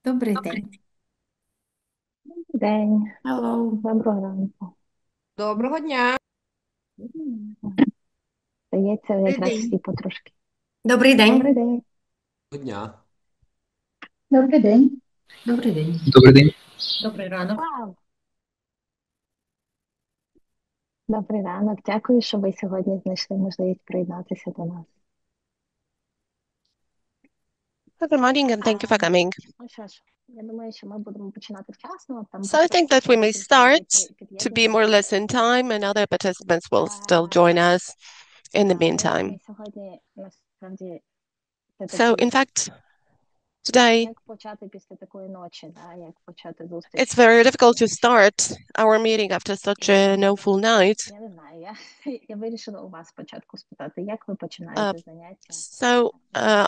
Добрий день. День, Hello. доброго ранку. Доброго дня. Здається, Добрий якраз всі день. потрошки. Добрий Добрий день. день. Доброго дня. Добрий день. Добрий день. Добрий день. Добрий ранок. Вау. Добрий ранок. Дякую, що ви сьогодні знайшли можливість приєднатися до нас. Good morning and thank you for А, coming. ну що ж, я думаю, що ми будемо починати вчасно. Там So I think потрошки that we ще may декілька людей start to be more or під'єднуються. less in time, and other participants will still А, join us in the так, meantime. і сьогодні насправді це So, такий, in fact, today як почати після такої ночі, да? Як почати it's зустріч. very difficult to start our meeting after such an І awful night. я не знаю, я вирішила у вас спочатку спитати, як ви Uh, починаєте заняття?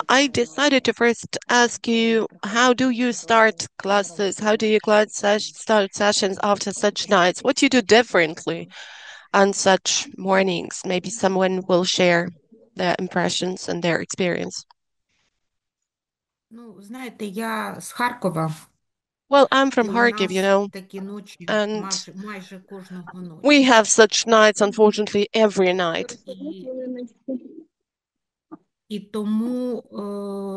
I decided to first ask you, how do you start classes? How do you start sessions after such nights? What do you do differently on such mornings? Maybe someone will share their impressions and their experience. Ну, знаєте, я з Харкова, Well, I'm from і у Kharkiv, нас такі ночі and майже кожного we ночі. have such nights, unfortunately, every night. І тому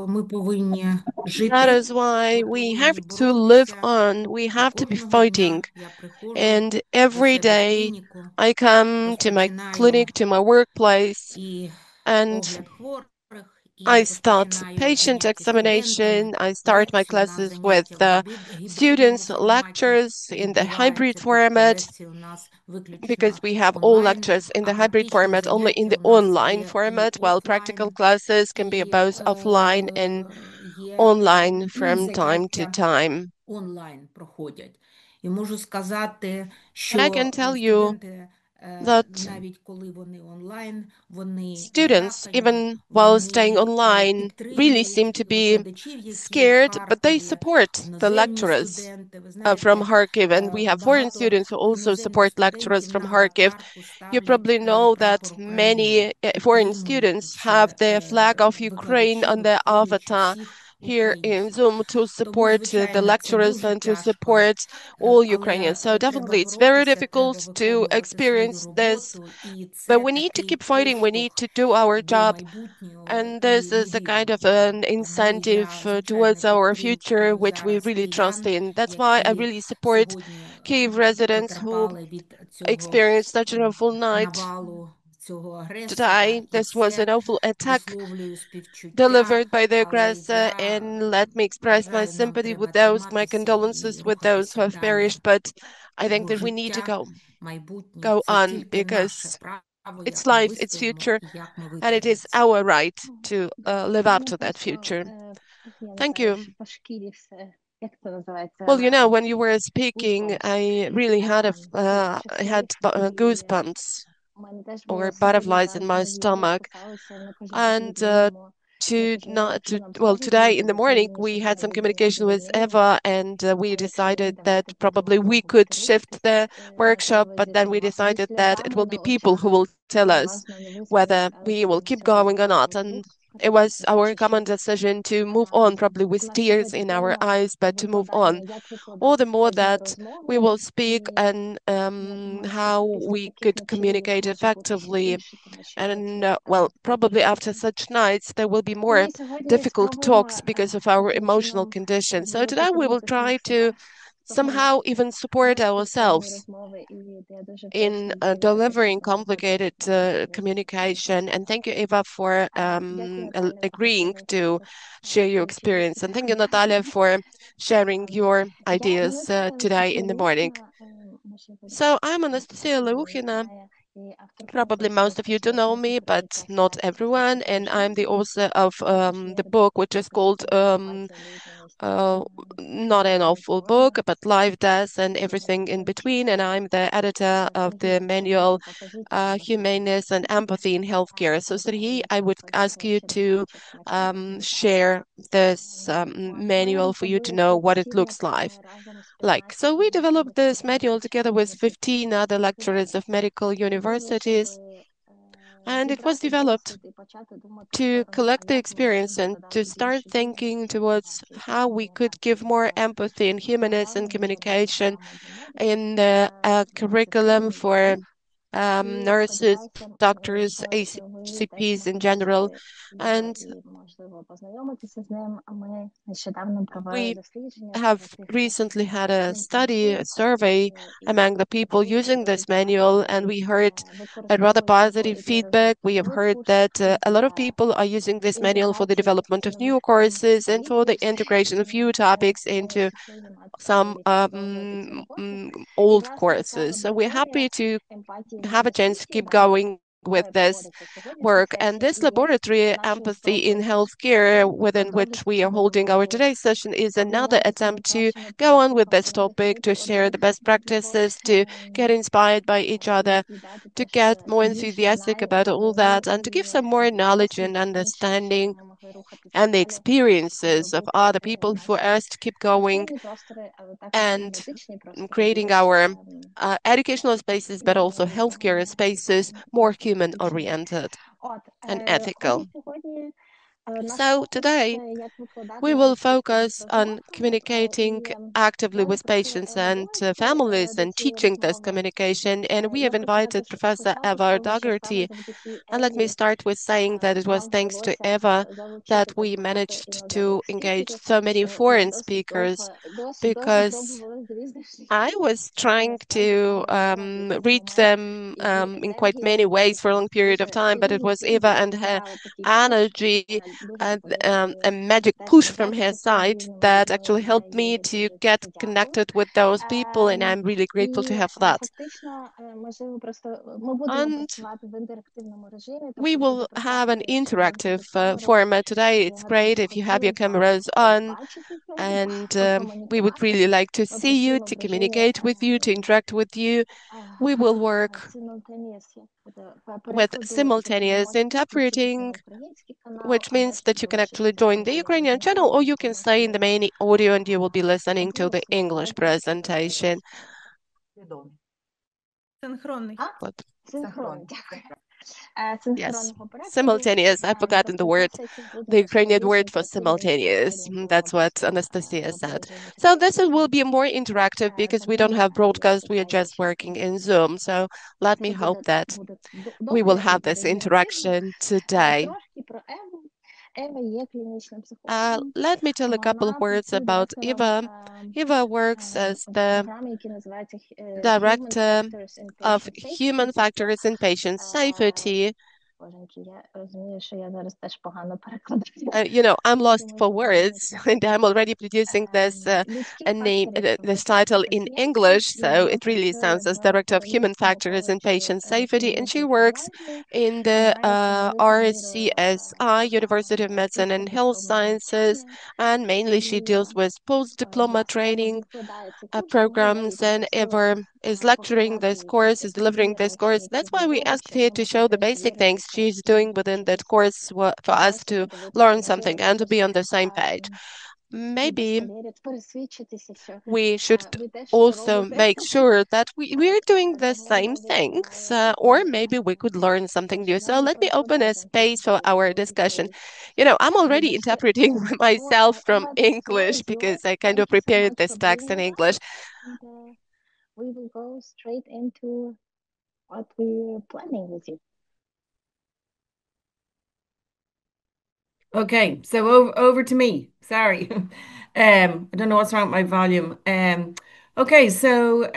ми повинні That жити, is why ми we have повинні to live боротися. on. We І have to be кожного fighting. дня я приходжу And до every себе в day клініку, I come to my розпочинаю clinic, to my workplace, і and огляд хворих, і I start розпочинаю patient заняття студентами, examination. I start my лекцію. У нас classes with заняття в гібридному students' форматі lectures in the hybrid відбуваються, тобто format лекції у нас because виключно we have all онлайн, lectures in а the hybrid практичні format, only in заняття the у нас online є і format, while practical офлайн, classes can be і both offline and є online from time to заняття time. онлайн проходять. І можу сказати, And I can що tell you студенти, that навіть коли вони онлайн, вони students, налякані, even while staying вони online, really seem підтримують to be викладачів, які є в scared, but they Харкові, support the іноземні lecturers студенти. Ви from знаєте, Kharkiv, and we have foreign багато students who also іноземних support lecturers студентів from на Kharkiv. парку You ставлять probably know that прапор України, many foreign students have підтримуючи the flag of Ukraine викладачів, on their підтримуючи avatar всіх here in українців. Zoom to Тому, support the звичайно, це lecturers дуже and to тяжко, support all Ukrainians. але So треба definitely it's very боротися, треба difficult to виконувати свою experience this, роботу, і but це we need to такий keep fighting. We need поштовх to do our до job. майбутнього And this і is a kind of невідомого. an Тому incentive я, звичайно, towards our future, підтримую which we зараз really trust киян, in. That's why I які really support сьогодні Kyiv residents who потерпали від цього experienced such an awful night навалу, цього агресора, today. і This was це an awful attack висловлюю співчуття, delivered by the але і aggressor, and let me express my вважаю, нам sympathy with треба those, my триматися і condolences with those who рухатися have далі, perished. But I think бо that we need to життя, go майбутнє go це on тільки наше because право, it's як ми life, it's вистоїмо future, і як ми and it is витримаємо це. our right to live up Мене to that просто, future. я не Thank знаю, you. по шкірі все, як це називається, Well, when you were speaking, goosebumps. I really I had Почалися, і goosebumps у мене теж було or сильне butterflies in my враження, і ми stomach. списалися, я кажу, взагалі And будемо, я to кажу, not якщо to нам well, скажуть today люди in the в morning Україні, що we це had не some відбулося communication with війною, Eva, and we а якщо ні, decided that давайте probably поділимо we його could по-триста, shift the ми workshop, but then приблизительно we зі decided that it сльозами will be на people who очах, will tell us переважно не виспані, whether але we will потім keep все going or not. розібрали. And Тут it was our почище. common decision to move on, probably У with нас tears сьогодні in our тема eyes, but to move викладання, on. як All викладати the more справжні that we розмови, will speak і and я думаю, що how після we таких could ночей їх communicate може бути ще effectively. більше, тому що And емоції well, стануть probably більшими. after such nights, there will be more Ми сьогодні difficult спробуємо talks because of our таким emotional чином condition. So зробити today we will підготовку try себе to того, somehow even support вести складні ourselves розмови, і я дуже in вдячна за те, що delivering ви complicated погодились на таку зустріч. communication. And thank you, Eva, for Дякую, Наталя, за те, що agreeing ви to також share your experience. включилися. And thank you, Natalia, for sharing your Мене ideas звати today Анастасія in the morning. Леухіна, можливо, So I'm Anastasia дехто мене не Leukhina. знає, і авторка Probably видавництва most of you do know me, розпочатої but not класифікації everyone. And I'm the Psychologist. author of Також є the book, which is редакторка called інформації, людяність uh, і not an awful book, маніпулювання. but life, death, and everything in between. And I'm the editor of Сергій, the спочатку manual покажіть себе. Humaneness and Empathy in Healthcare. So, Sergey, I would ask Хочете you ще to детальніше розповісти про share this Ми manual for you to розробили know цей what it посібник looks like. разом з So we 15 developed this викладачами manual together with університету. 15 other lecturers of medical Для того, щоб universities. And it was developed to collect the experience and to start thinking towards how we could give more empathy and humanness and communication in the curriculum for nurses, doctors, ACPs in general. And we have recently had a study, a survey among the people using this manual, and we heard a rather positive feedback. We have heard that a lot of people are using this manual for the development of new courses and for the integration of new topics into some old courses. So we're happy to have a chance to keep going with this work. And this laboratory empathy in healthcare, within which we are holding our today's session, is another attempt to go on with this topic, to share the best practices, to get inspired by each other, to get more enthusiastic about all that, and to give some more knowledge and understanding and the experiences of other people for us to keep going and creating our educational spaces, but also healthcare spaces more human-oriented and ethical. So today, we will focus on communicating actively with patients and families and teaching this communication. And we have invited Professor Eva Doherty. And let me start with saying that it was thanks to Eva that we managed to engage so many foreign speakers, because I was trying to reach them in quite many ways for a long period of time, but it was Eva and her energy and a magic push from her side that actually helped me to get connected with those people, and I'm really grateful to have that. And we will have an interactive format today. It's great if you have your cameras on, and we would really like to see you, to communicate with you, to interact with you. We will work with simultaneous interpreting, which means that you can actually join the Ukrainian channel, or you can stay in the main audio and you will be listening to the English presentation. What? Yes, simultaneous. I've forgotten the word, the Ukrainian word for simultaneous. That's what Anastasia said. So this will be more interactive because we don't have broadcast. We are just working in Zoom. So let me hope that we will have this interaction today. Let me tell a couple of words about Eva. Eva works as the director of human factors in patient safety. I'm lost for words, and I'm already producing this this title in English, so it really sounds as Director of Human Factors in Patient Safety, and she works in the RCSI, University of Medicine and Health Sciences, and mainly she deals with post-diploma training programs, and Eva is lecturing this course, is delivering this course. That's why we asked her to show the basic things she's doing within that course for us to learn something and to be on the same page. Maybe we should also make sure that we're doing the same things, or maybe we could learn something new. So let me open a space for our discussion. I'm already interpreting myself from English because I kind of prepared this text in English. We will go straight into what we're planning with you. Okay, so over to me. Sorry. I don't know what's wrong with my volume. Okay, so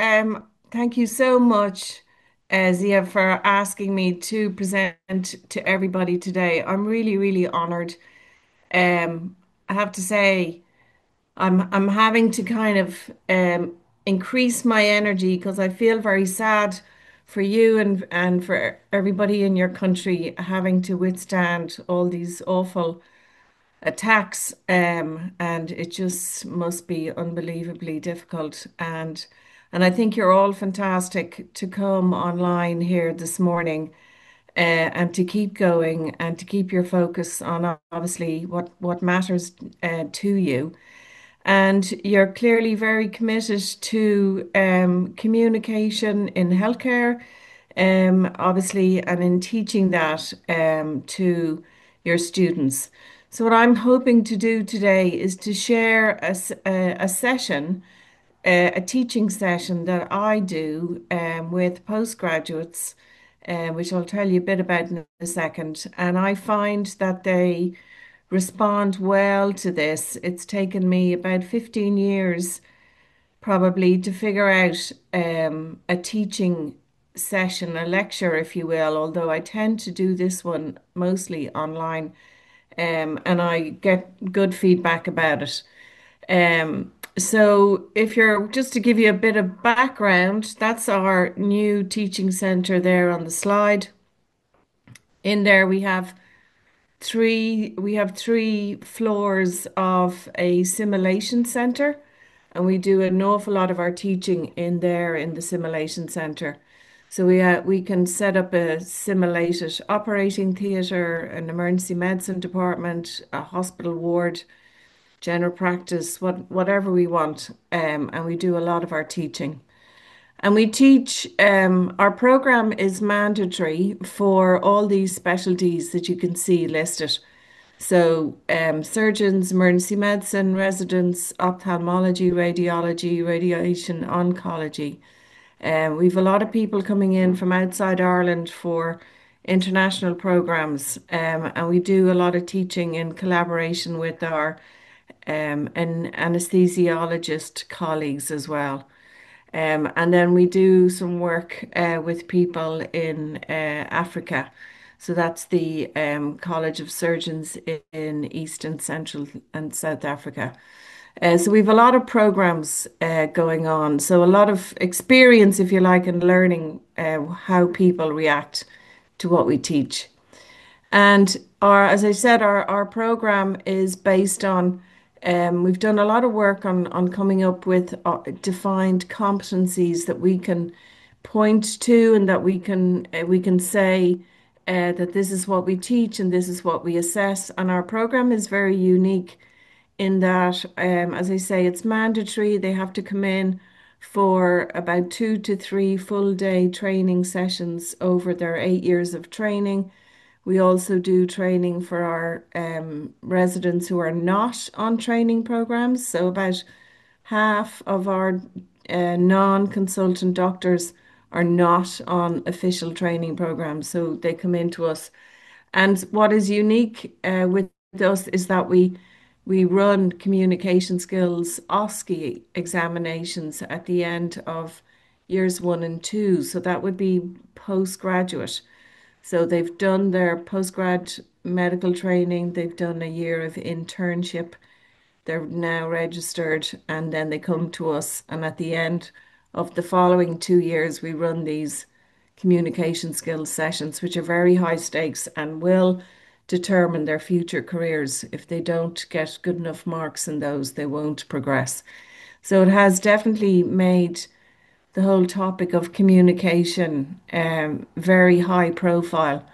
thank you so much, Zia, for asking me to present to everybody today. I'm really, really honored. I have to say, I'm having to kind of increase my energy because I feel very sad for you and for everybody in your country having to withstand all these awful attacks, and it just must be unbelievably difficult. And I think you're all fantastic to come online here this morning, and to keep going and to keep your focus on obviously what matters to you. And you're clearly very committed to communication in healthcare, obviously, and in teaching that to your students. So, what I'm hoping to do today is to share a session, a teaching session that I do with postgraduates, which I'll tell you a bit about in a second. And I find that they respond well to this. It's taken me about 15 years probably to figure out a teaching session, a lecture, if you will, although I tend to do this one mostly online, and I get good feedback about it. So if you're just to give you a bit of background, that's our new teaching center there on the slide. In there we have three floors of a simulation center, and we do an awful lot of our teaching in there in the simulation center. So we can set up a simulated operating theatre, an emergency medicine department, a hospital ward, general practice, whatever we want, and we do a lot of our teaching. And we teach, our program is mandatory for all these specialties that you can see listed. So, surgeons, emergency medicine, residents, ophthalmology, radiology, radiation, oncology. We've a lot of people coming in from outside Ireland for international programs, and we do a lot of teaching in collaboration with our anesthesiologist colleagues as well. And then we do some work with people in Africa. So that's the College of Surgeons in East and Central and South Africa. So we have a lot of programs going on. So a lot of experience, if you like, in learning how people react to what we teach. And as I said, our program is based on, we've done a lot of work on coming up with defined competencies that we can point to and that we can say that this is what we teach and this is what we assess. And our program is very unique in that, as I say, it's mandatory. They have to come in for about 2 to 3 full day training sessions over their 8 years of training. We also do training for our residents who are not on training programs. So about half of our non-consultant doctors are not on official training programs. So they come into us. And what is unique with us is that we run communication skills OSCE examinations at the end of years 1 and 2. So that would be postgraduate. So they've done their postgrad medical training, they've done a year of internship, they're now registered, and then they come to us. And at the end of the following 2 years, we run these communication skills sessions, which are very high stakes and will determine their future careers. If they don't get good enough marks in those, they won't progress. So it has definitely made the whole topic of communication very high profile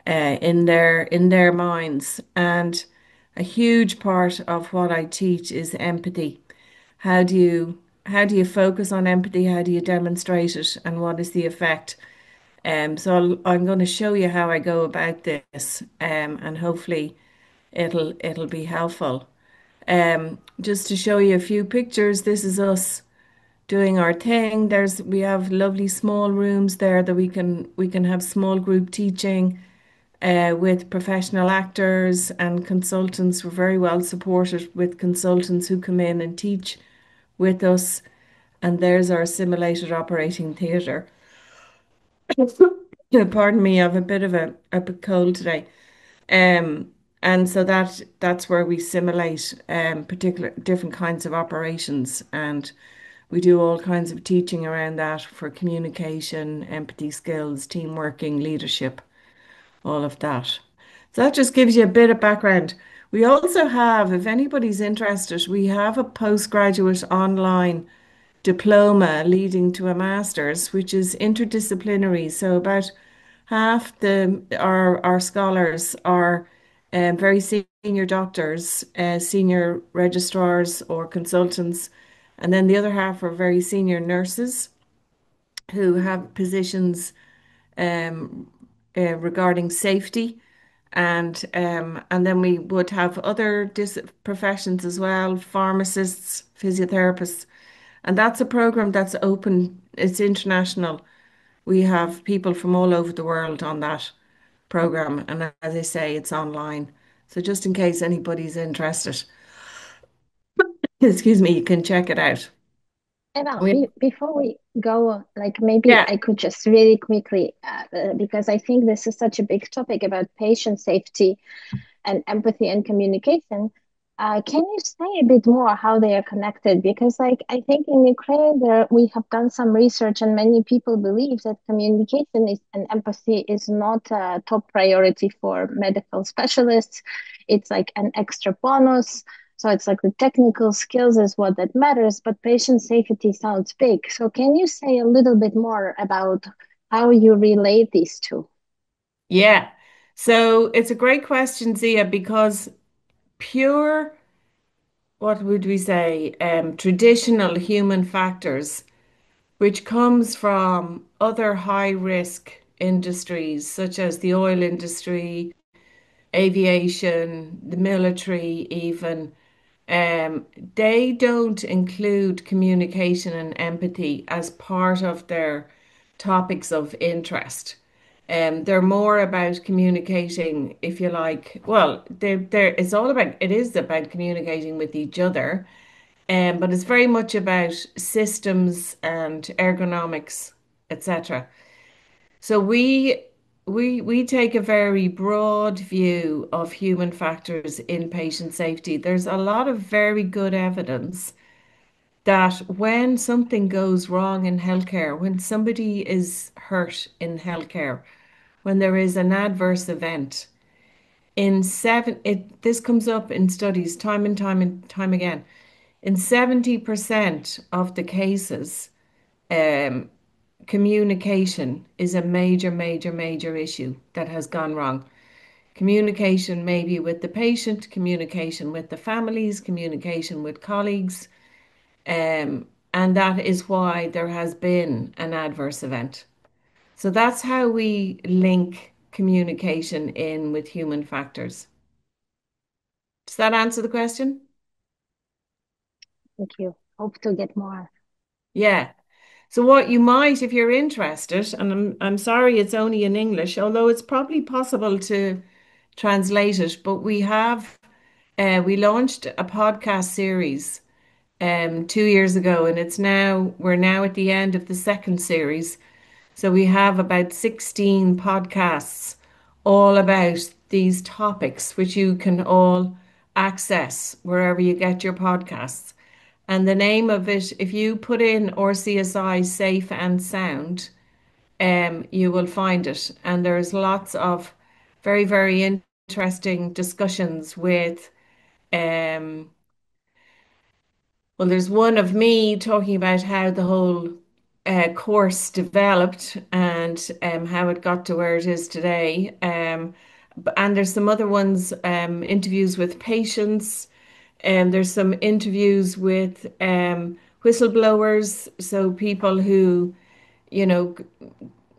in their minds. And a huge part of what I teach is empathy. How do you how do you focus on empathy? How do you demonstrate it? And what is the effect? So I'm going to show you how I go about this, and hopefully it'll be helpful. Just to show you a few pictures, this is us doing our thing. We have lovely small rooms there that we can have small group teaching with professional actors and consultants. We're very well supported with consultants who come in and teach with us. And there's our simulated operating theatre. Pardon me, I have a bit of a cold today. Um, and so that's where we simulate particular different kinds of operations, and we do all kinds of teaching around that for communication, empathy skills, team working, leadership, all of that. So that just gives you a bit of background. We also have, if anybody's interested, we have a postgraduate online diploma leading to a master's, which is interdisciplinary. So about half our scholars are very senior doctors, senior registrars or consultants, and then the other half are very senior nurses who have positions um, regarding safety. And then we would have other professions as well, pharmacists, physiotherapists. And that's a program that's open, it's international. We have people from all over the world on that program. And as I say, it's online. So just in case anybody's interested, excuse me, you can check it out. Eva, We, before we go, like maybe yeah, I could just really quickly, because I think this is such a big topic about patient safety and empathy and communication. Can you say a bit more how they are connected? Because, like, I think in Ukraine, we have done some research, and many people believe that communication and empathy is not a top priority for medical specialists. It's like an extra bonus. So it's like the technical skills is what that matters, but patient safety sounds big. So can you say a little bit more about how you relate these two? yeah. So it's a great question, Zia, because pure, what would we say, traditional human factors, which comes from other high risk industries such as the oil industry, aviation, the military, even, um, they don't include communication and empathy as part of their topics of interest. They're more about communicating, if you like. Well, it's all about, it is about communicating with each other, but it's very much about systems and ergonomics, etc. So we take a very broad view of human factors in patient safety. There's a lot of very good evidence that when something goes wrong in healthcare, when somebody is hurt in healthcare, when there is an adverse event, this comes up in studies time and time again. In 70% of the cases, um, communication is a major issue that has gone wrong. Communication maybe with the patient, communication with the families, communication with colleagues, and that is why there has been an adverse event. So that's how we link communication in with human factors. Does that answer the question? Thank you. Hope to get more. Yeah. So what you might, if you're interested, and I'm sorry it's only in English, although it's probably possible to translate it, but we launched a podcast series 2 years ago, and we're now at the end of the second series. So we have about 16 podcasts all about these topics, which you can all access wherever you get your podcasts. And the name of it, if you put in RCSI Safe and Sound, you will find it. And there's lots of very interesting discussions with um, well, there's one of me talking about how the whole course developed and how it got to where it is today. And there's some other ones, interviews with patients, and there's some interviews with whistleblowers, so people who, you know,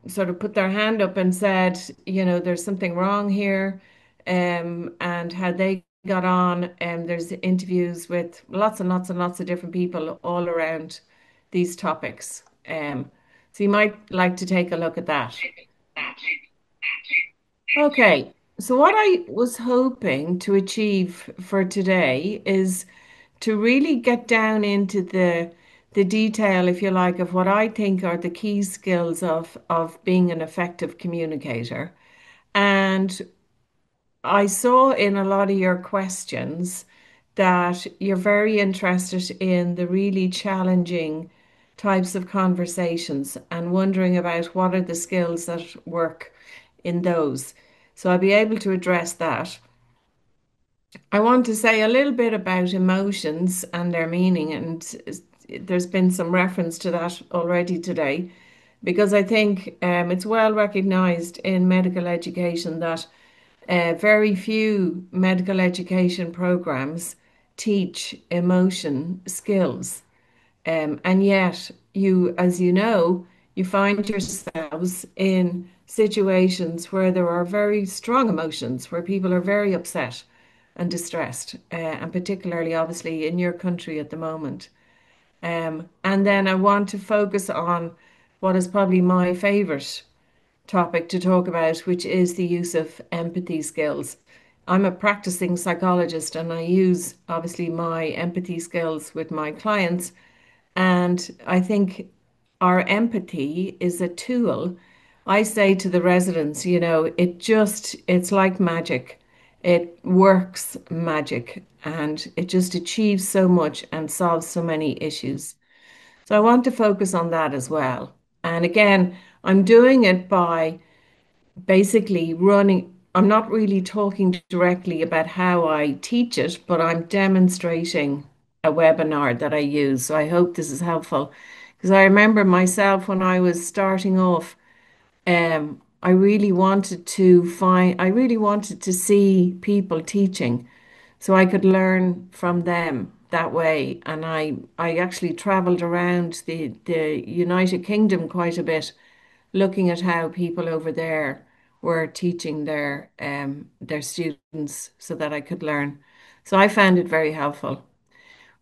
sort of put their hand up and said, there's something wrong here, and how they got on. And there's interviews with lots and lots and lots of different people all around these topics. So you might like to take a look at that. Okay, so what I was hoping to achieve for today is to really get down into the detail, if you like, of what I think are the key skills of being an effective communicator. And I saw in a lot of your questions that you're very interested in the really challenging types of conversations and wondering about what are the skills that work in those. So I'll be able to address that. I want to say a little bit about emotions and their meaning, and there's been some reference to that already today, because I think it's well recognized in medical education that very few medical education programs teach emotion skills. And yet, as you know, you find yourselves in situations where there are very strong emotions, where people are very upset and distressed, and particularly obviously in your country at the moment. And then I want to focus on what is probably my favorite topic to talk about, which is the use of empathy skills. I'm a practicing psychologist and I use obviously my empathy skills with my clients. And I think our empathy is a tool. I say to the residents, it's like magic. It works magic and it just achieves so much and solves so many issues. So I want to focus on that as well. And again, I'm doing it by basically running, I'm not really talking directly about how I teach it, but I'm demonstrating a webinar that I use. So I hope this is helpful because I remember myself when I was starting off, I really wanted to see people teaching so I could learn from them that way. And I actually traveled around the United Kingdom quite a bit looking at how people over there were teaching their students so that I could learn. So I found it very helpful.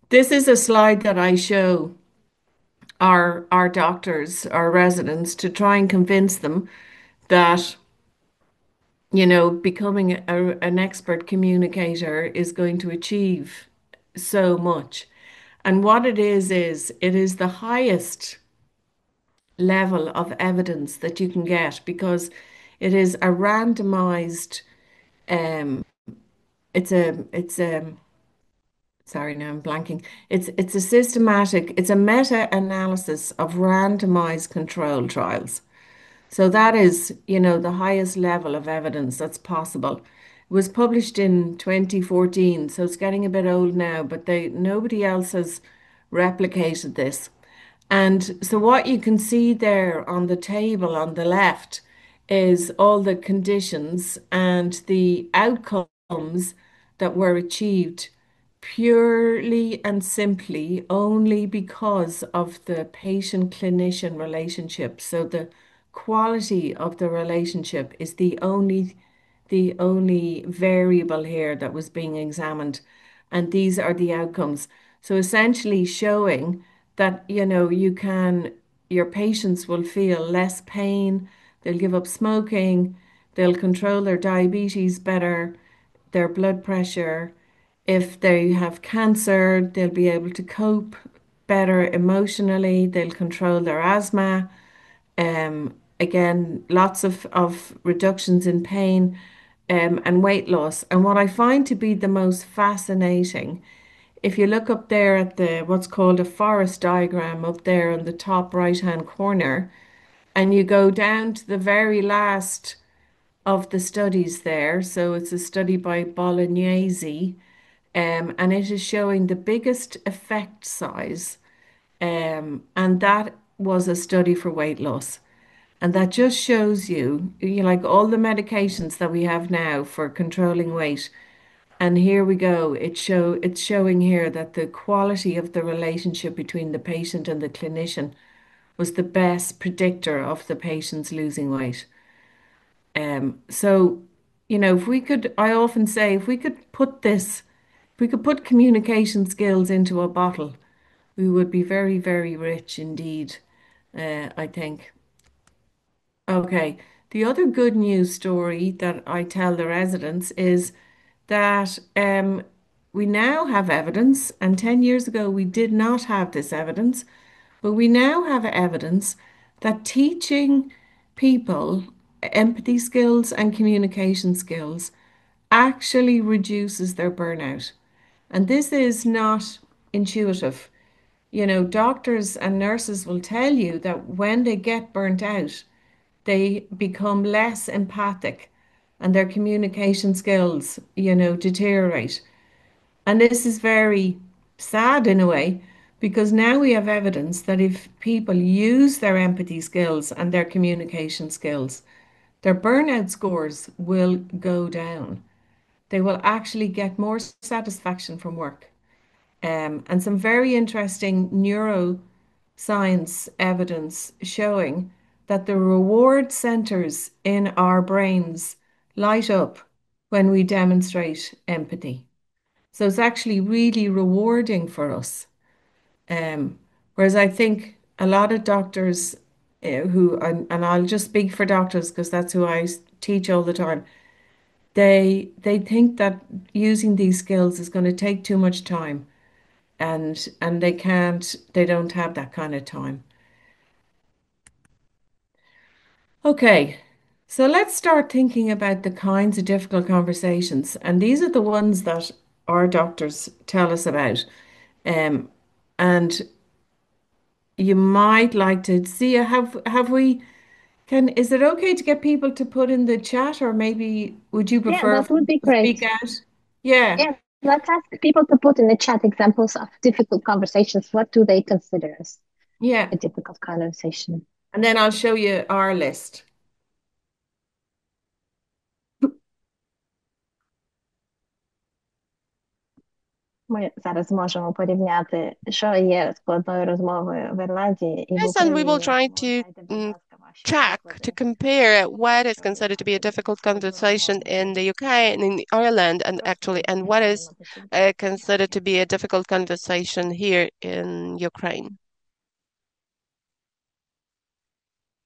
This is a slide that I show our doctors, our residents, to try and convince them that, becoming an expert communicator is going to achieve so much. And what it is the highest level of evidence that you can get because it is a randomized um it's a sorry now I'm blanking. It's a systematic, it's a meta-analysis of randomized control trials. So that is, the highest level of evidence that's possible. It was published in 2014, so it's getting a bit old now, but nobody else has replicated this. And so what you can see there on the table on the left is all the conditions and the outcomes that were achieved purely and simply only because of the patient-clinician relationship. So the quality of the relationship is the only variable here that was being examined, and these are the outcomes. So essentially showing that, your patients will feel less pain, they'll give up smoking, they'll control their diabetes better, their blood pressure. If they have cancer, they'll be able to cope better emotionally, they'll control their asthma. Again, lots of reductions in pain and weight loss. And what I find to be the most fascinating, if you look up there at the what's called a forest diagram up there on the top right-hand corner, and you go down to the very last of the studies there. So it's a study by Bolognese, and it is showing the biggest effect size, and that was a study for weight loss. And that just shows you like all the medications that we have now for controlling weight. And here we go. It's showing here that the quality of the relationship between the patient and the clinician was the best predictor of the patient's losing weight. So, if we could, I often say, if we could put communication skills into a bottle, we would be very, very rich indeed, I think. Okay. The other good news story that I tell the residents is that we now have evidence, and 10 years ago we did not have this evidence, but we now have evidence that teaching people empathy skills and communication skills actually reduces their burnout. And this is not intuitive. Doctors and nurses will tell you that when they get burnt out, they become less empathic and their communication skills, deteriorate. And this is very sad in a way because now we have evidence that if people use their empathy skills and their communication skills, their burnout scores will go down. They will actually get more satisfaction from work. And some very interesting neuroscience evidence showing that the reward centers in our brains light up when we demonstrate empathy. So it's actually really rewarding for us. Um, Whereas I think a lot of doctors and I'll just speak for doctors because that's who teach all the time, they think that using these skills is going to take too much time and they don't have that kind of time. Okay, so let's start thinking about the kinds of difficult conversations. And these are the ones that our doctors tell us about. Um, and you might like to see, have we, is it okay to get people to put in the chat, or maybe would you Yeah, prefer that for would them be to speak great. out? Yeah, Yeah, let's ask people to put in the chat examples of difficult conversations. What do they consider as yeah. a difficult conversation? And then I'll show you our list. Ми зараз можемо порівняти, що є складною розмовою в Ірландії і в Yes, and we will Україні. try Тому to дайте, будь ласка, ваші check to приклади. compare what is considered to be a difficult conversation in the UK and in Ireland, and Просто actually, and what is запитаємо уточнити. considered to be a difficult conversation here in Ukraine.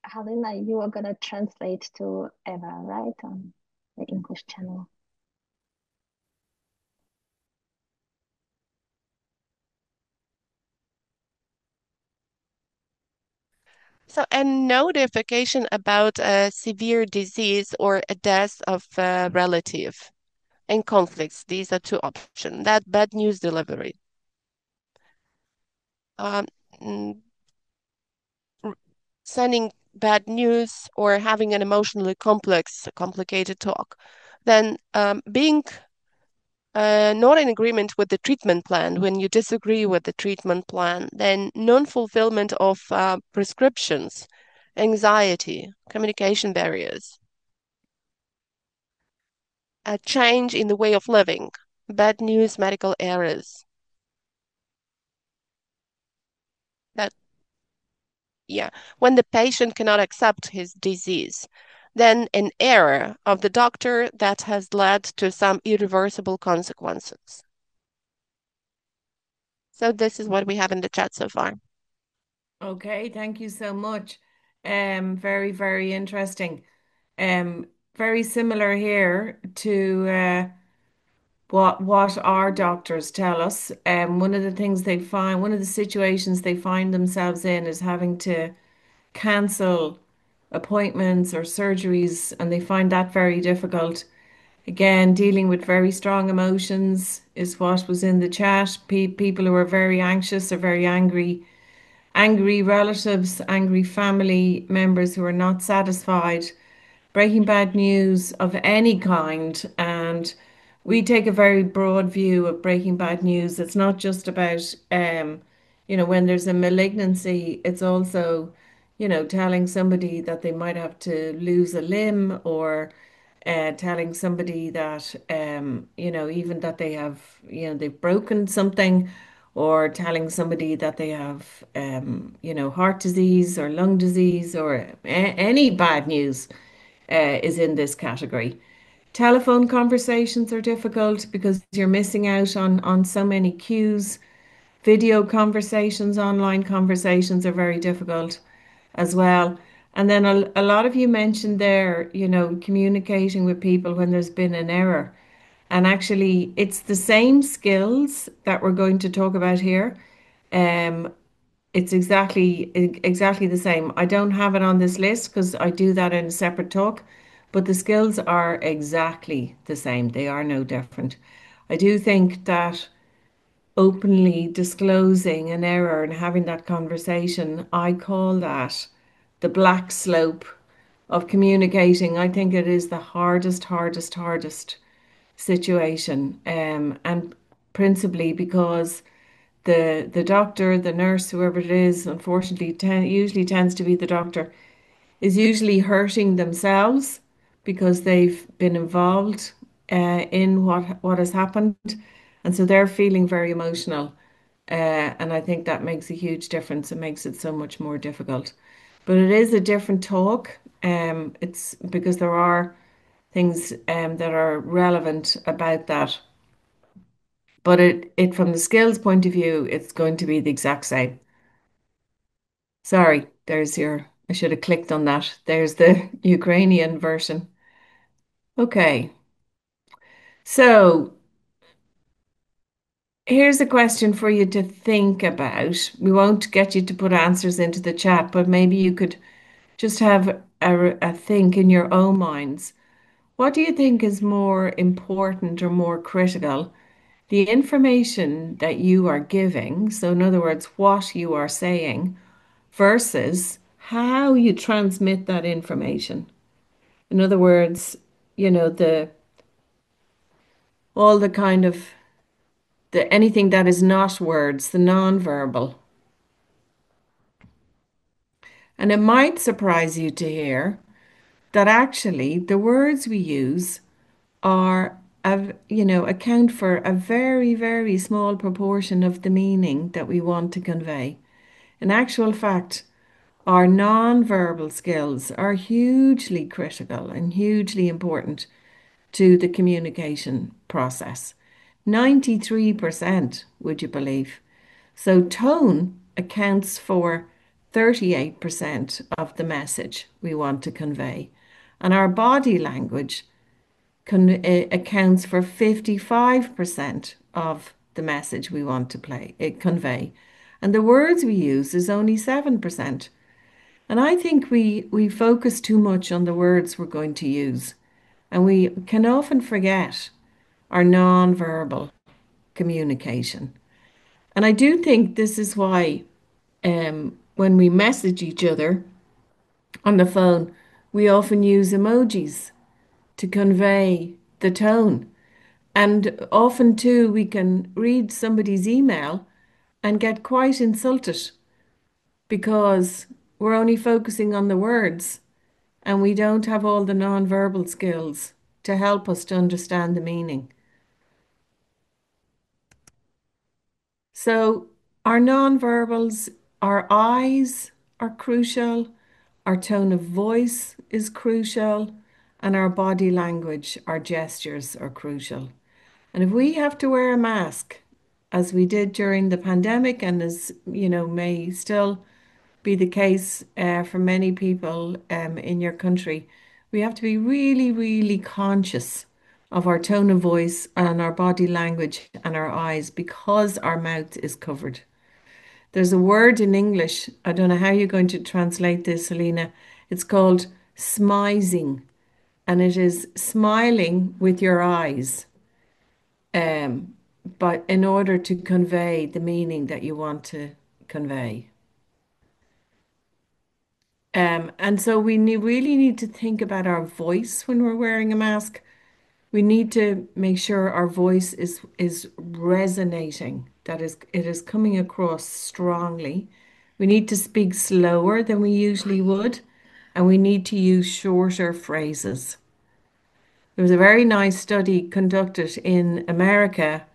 Halina, you are gonna translate to Eva, right, on the English channel. So, a notification about a severe disease or a death of a relative in conflicts. These are two options. That bad news delivery. Um, mm, Sending bad news or having an emotionally complicated talk. Then being not in agreement with the treatment plan, when you disagree with the treatment plan, then non-fulfillment of prescriptions, anxiety, communication barriers, a change in the way of living, bad news, medical errors. That, yeah, when the patient cannot accept his disease, then an error of the doctor that has led to some irreversible consequences. So this is what we have in the chat so far. Okay, thank you so much. Very, very interesting. Um, Very similar here to what our doctors tell us. One of the things they find, one of the situations they find themselves in is having to cancel appointments or surgeries, and they find that very difficult. Again, dealing with very strong emotions is what was in the chat. People who are very anxious or very angry, angry relatives, angry family members who are not satisfied, breaking bad news of any kind. And we take a very broad view of breaking bad news. It's not just about, when there's a malignancy, it's also, telling somebody that they might have to lose a limb, or telling somebody that, even that they have, they've broken something, or telling somebody that they have, heart disease or lung disease, or any bad news is in this category. Telephone conversations are difficult because you're missing out on so many cues. Video conversations, online conversations are very difficult as well. And then a lot of you mentioned there, communicating with people when there's been an error. And actually, it's the same skills that we're going to talk about here. Um, it's exactly the same. I don't have it on this list because I do that in a separate talk, but the skills are exactly the same. They are no different. I do think that openly disclosing an error and having that conversation, I call that the black slope of communicating. I think it is the hardest situation. And principally because the doctor, the nurse, whoever it is, unfortunately, usually tends to be the doctor, is usually hurting themselves because they've been involved in what has happened, and so they're feeling very emotional. And I think that makes a huge difference. It makes it so much more difficult. but it is a different talk. It's because there are things that are relevant about that. But it from the skills point of view, it's going to be the exact same. Sorry, I should have clicked on that. There's the Ukrainian version. Okay, so here's a question for you to think about. We won't get you to put answers into the chat, but maybe you could just have a think in your own minds. What do you think is more important or more critical? The information that you are giving, so in other words, what you are saying, versus how you transmit that information. In other words, the all the kind of the anything that is not words, the non-verbal. And it might surprise you to hear that actually the words we use account for a very, very small proportion of the meaning that we want to convey. In actual fact, our non-verbal skills are hugely critical and hugely important to the communication process. 93%, would you believe? So tone accounts for 38% of the message we want to convey. And our body language accounts for 55% of the message we want to convey. And the words we use is only 7%. And I think we focus too much on the words we're going to use. And we can often forget our non-verbal communication. And I do think this is why when we message each other on the phone, we often use emojis to convey the tone. And often, too, we can read somebody's email and get quite insulted because we're only focusing on the words and we don't have all the non-verbal skills to help us to understand the meaning. So, our non-verbals, our eyes are crucial, our tone of voice is crucial, and our body language, our gestures are crucial. And if we have to wear a mask, as we did during the pandemic, and as may still be the case for many people in your country, we have to be really, really conscious of our tone of voice and our body language and our eyes because our mouth is covered. There's a word in English, I don't know how you're going to translate this, Helena. It's called smizing, and it is smiling with your eyes um, but in order to convey the meaning that you want to convey. And so really need to think about our voice when we're wearing a mask. We need to make sure our voice is resonating, that is, it is coming across strongly. We need to speak slower than we usually would, and we need to use shorter phrases. There was a very nice study conducted in America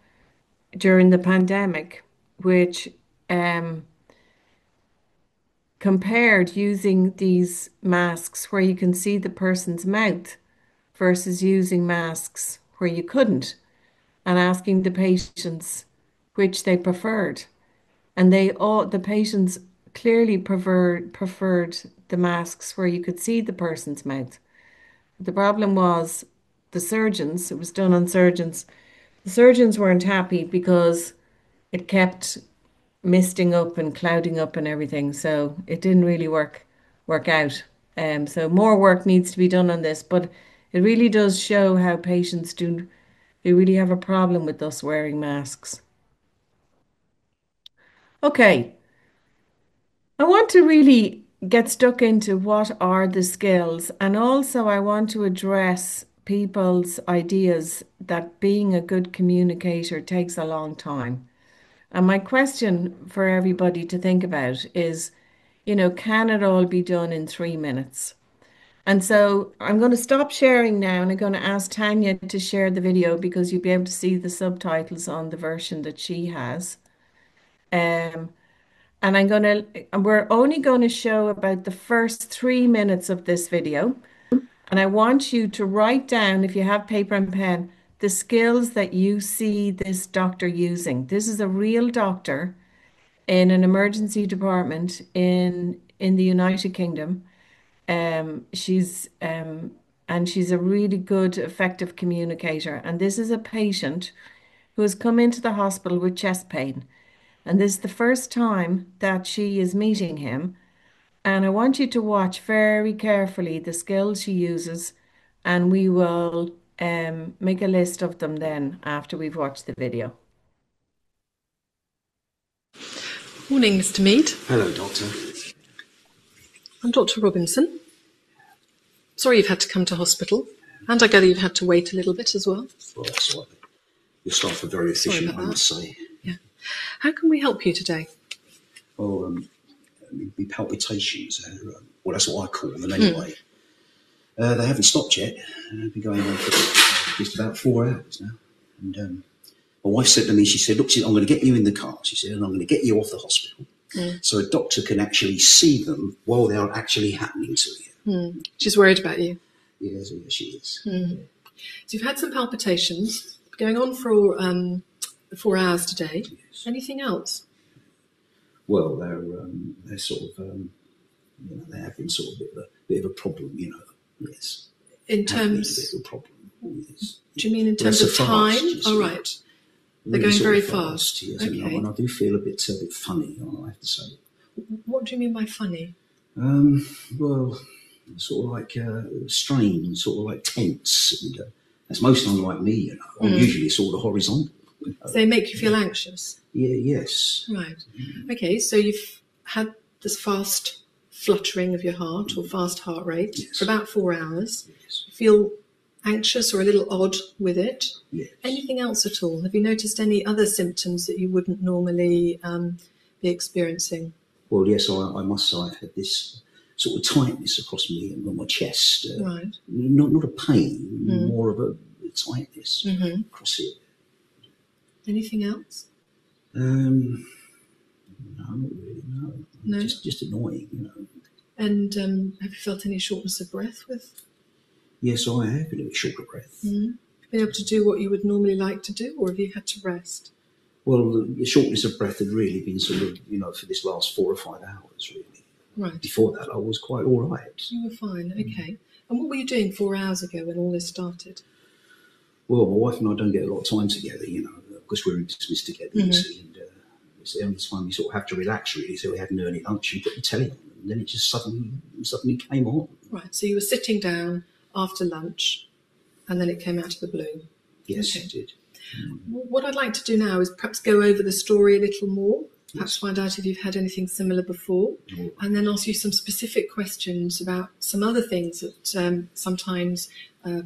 during the pandemic, which um, compared using these masks where you can see the person's mouth versus using masks where you couldn't, and asking the patients which they preferred. And the patients clearly preferred the masks where you could see the person's mouth. The problem was the surgeons, it was done on surgeons. The surgeons weren't happy because it kept misting up and clouding up and everything. So it didn't really work out. So more work needs to be done on this, but it really does show how patients do they really have a problem with us wearing masks. Okay, I want to really get stuck into what are the skills, and also I want to address people's ideas that being a good communicator takes a long time. And my question for everybody to think about is, can it all be done in 3 minutes? And so I'm going to stop sharing now and I'm going to ask Tanya to share the video because you'll be able to see the subtitles on the version that she has. Um, And we're only going to show about the first 3 minutes of this video. And I want you to write down, if you have paper and pen, the skills that you see this doctor using. This is a real doctor in an emergency department in the United Kingdom. She's and she's a really good, effective communicator. And this is a patient who has come into the hospital with chest pain. And this is the first time that she is meeting him. And I want you to watch very carefully the skills she uses, and we will make a list of them then after we've watched the video. Morning, Mr. Mead. Hello, Doctor. I'm Dr. Robinson. Sorry you've had to come to hospital, and I gather you've had to wait a little bit as well. Well, that's all right. Your staff are very efficient, I must say. Yeah. How can we help you today? Well, the palpitations, well, that's what I call them anyway. They haven't stopped yet. They've been going on for just about 4 hours now. And my wife said to me, she said, look, I'm going to get you in the car, she said, and I'm going to get you off the hospital so a doctor can actually see them while they're actually happening to you. She's worried about you. Yes, she is. So you've had some palpitations going on for 4 hours today. Yes. Anything else? Well, they're sort of, they have been sort of a bit of a problem, yes. In terms, a bit of a problem, yes. Do you mean in terms They're of so time? fast, Oh, right. They're really going very sort of fast. Yes, Okay. and I do feel a bit funny, I have to say. What do you mean by funny? Well, sort of like strained, sort of like tense. And, that's most unlike me, I'm usually sort of horizontal. So they make you feel anxious? Yeah, yes. Right. Okay, so you've had this fast fluttering of your heart or fast heart rate Yes. for about 4 hours. Yes. You feel anxious or a little odd with it. Yes. Anything else at all? Have you noticed any other symptoms that you wouldn't normally be experiencing? Well, yes, I must say I've had this sort of tightness across me and my chest. Right. Not a pain, more of a tightness across it. Anything else? No, not really, no. No? Just annoying, And have you felt any shortness of breath with? Yes, I have been a bit short of breath. Have you been able to do what you would normally like to do, or have you had to rest? Well, the shortness of breath had really been sort of, for this last 4 or 5 hours, really. Right. Before that, I was quite all right. You were fine, okay. And what were you doing 4 hours ago when all this started? Well, my wife and I don't get a lot of time together, because we're in business together, you see, and it's the only time we sort of have to relax, really. So we had an early lunch and put the telly on, and then it just suddenly came on. Right, so you were sitting down after lunch, and then it came out of the blue. Yes, Okay. it did. What I'd like to do now is perhaps go over the story a little more, perhaps find out if you've had anything similar before, and then ask you some specific questions about some other things that sometimes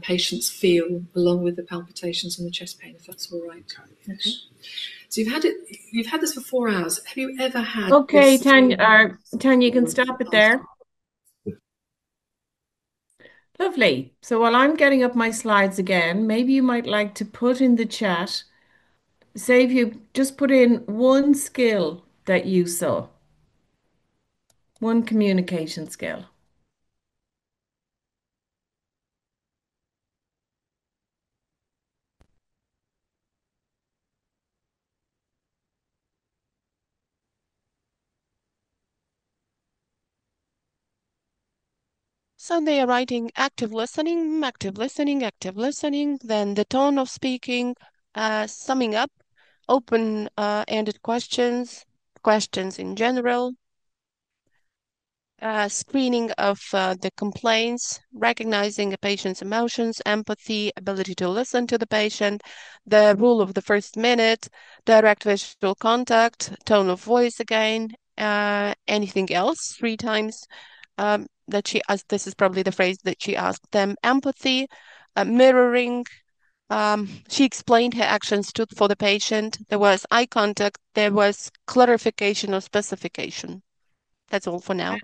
patients feel along with the palpitations and the chest pain, if that's all right. Okay. So you've had this for 4 hours. Have you ever had Okay, this? Tanya, you can stop it there. Lovely. So while I'm getting up my slides again, maybe you might like to put in the chat, say if you just put in one skill that you saw, one communication skill. So they are writing active listening, active listening, active listening, then the tone of speaking, summing up, open-ended questions, questions in general, screening of the complaints, recognizing a patient's emotions, empathy, ability to listen to the patient, the rule of the first minute, direct visual contact, tone of voice again, anything else 3 times that she asked. This is probably the phrase that she asked them. Empathy, mirroring. She explained her actions for the patient. There was eye contact. There was clarification or specification. That's all for now.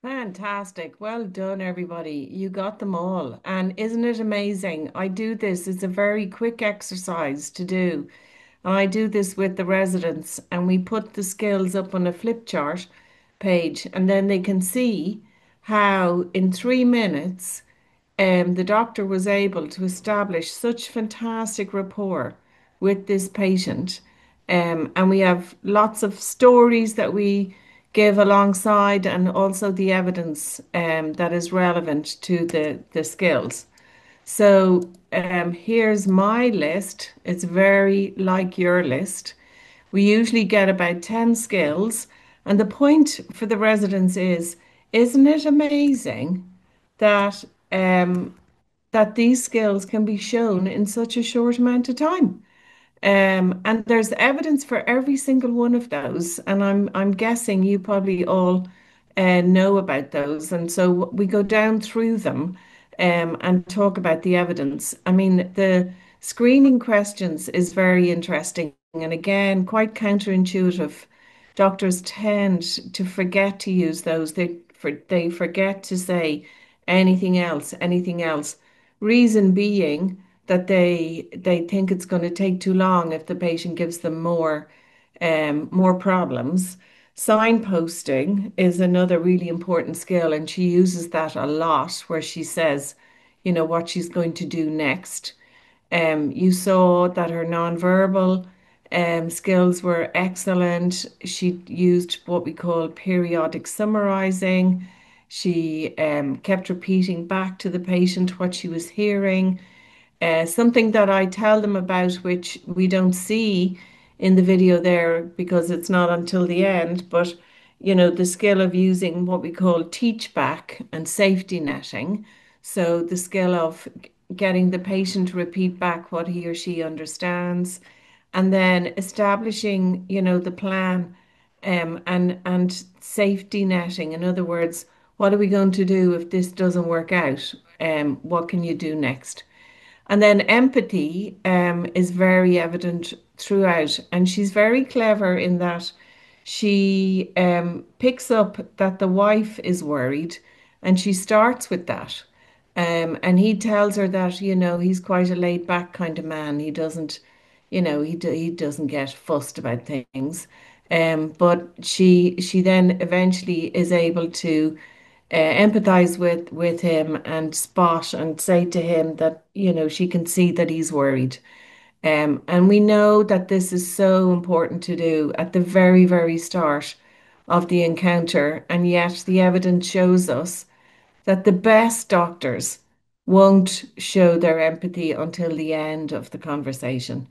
Fantastic. Well done, everybody. You got them all. And isn't it amazing? I do this. It's a very quick exercise to do. And I do this with the residents, and we put the skills up on a flip chart page, and then they can see how in 3 minutes the doctor was able to establish such fantastic rapport with this patient. And we have lots of stories that we give alongside, and also the evidence that is relevant to the skills. So here's my list. It's very like your list. We usually get about 10 skills. And the point for the residents is, isn't it amazing that that these skills can be shown in such a short amount of time? And there's evidence for every single one of those, and I'm guessing you probably all know about those. And so we go down through them and talk about the evidence. I mean, the screening questions is very interesting, and again, quite counterintuitive. Doctors tend to forget to use those. They forget to say anything else, anything else. Reason being that they think it's going to take too long if the patient gives them more problems. Signposting is another really important skill, and she uses that a lot, where she says, what she's going to do next. You saw that her nonverbal skills were excellent. She used what we call periodic summarizing. She kept repeating back to the patient what she was hearing. Something that I tell them about, which we don't see in the video there because it's not until the end, but the skill of using what we call teach back and safety netting. So the skill of getting the patient to repeat back what he or she understands, and then establishing, the plan and safety netting. In other words, what are we going to do if this doesn't work out? What can you do next? And then empathy is very evident throughout. And she's very clever in that she picks up that the wife is worried, and she starts with that. And he tells her that, he's quite a laid back kind of man. He doesn't, he doesn't get fussed about things. But she then eventually is able to empathize with him and spot and say to him that she can see that he's worried. And we know that this is so important to do at the very, very start of the encounter, and yet the evidence shows us that the best doctors won't show their empathy until the end of the conversation.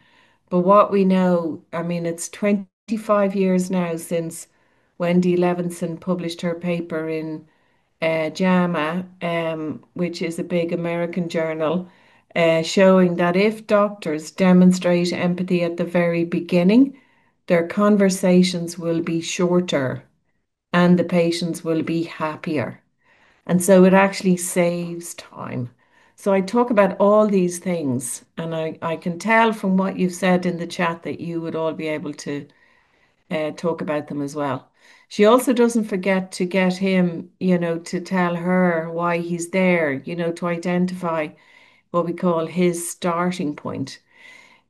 But what we know, I mean, it's 25 years now since Wendy Levinson published her paper in JAMA, which is a big American journal, showing that if doctors demonstrate empathy at the very beginning, their conversations will be shorter and the patients will be happier. And so it actually saves time. So I talk about all these things, and I can tell from what you've said in the chat that you would all be able to talk about them as well. She also doesn't forget to get him, to tell her why he's there, to identify what we call his starting point.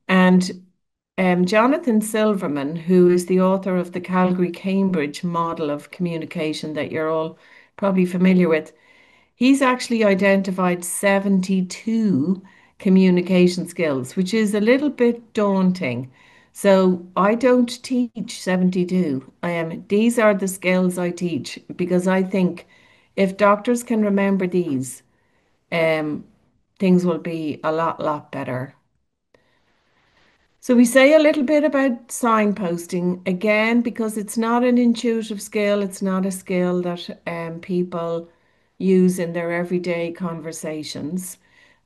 And Jonathan Silverman, who is the author of the Calgary Cambridge model of communication that you're all probably familiar with, he's actually identified 72 communication skills, which is a little bit daunting. So I don't teach 72. These are the skills I teach because I think if doctors can remember these, um, things will be a lot better. So we say a little bit about signposting again because it's not an intuitive skill. It's not a skill that people use in their everyday conversations,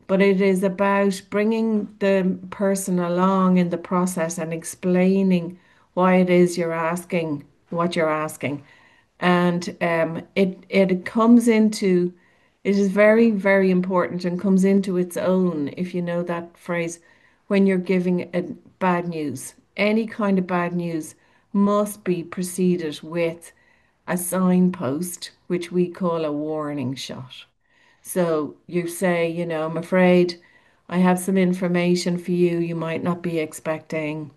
but it is about bringing the person along in the process and explaining why it is you're asking what you're asking. And it comes into, it is very, very important and comes into its own, if you know that phrase, when you're giving a bad news. Any kind of bad news must be preceded with a signpost, which we call a warning shot. So you say, I'm afraid I have some information for you you might not be expecting.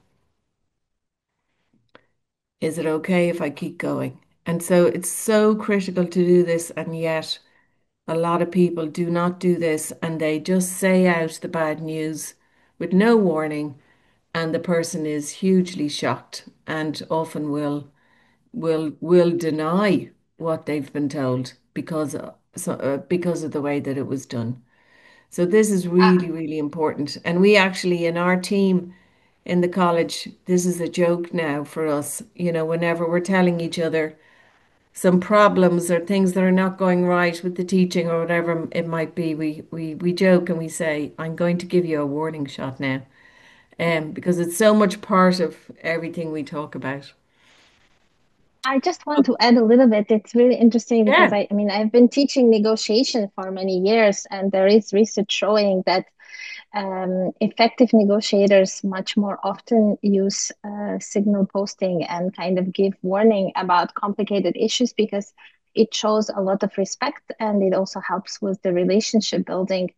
Is it okay if I keep going? And so it's so critical to do this, and yet a lot of people do not do this and they just say out the bad news with no warning, and the person is hugely shocked and often will deny what they've been told because of the way that it was done. So this is really, really important. And we actually, in our team in the college, this is a joke now for us. Whenever we're telling each other some problems or things that are not going right with the teaching or whatever it might be, we joke and we say, I'm going to give you a warning shot now. Because it's so much part of everything we talk about. I just want to add a little bit. It's really interesting because Yeah. I mean, I've been teaching negotiation for many years, and there is research showing that effective negotiators much more often use signal posting and kind of give warning about complicated issues because it shows a lot of respect and it also helps with the relationship building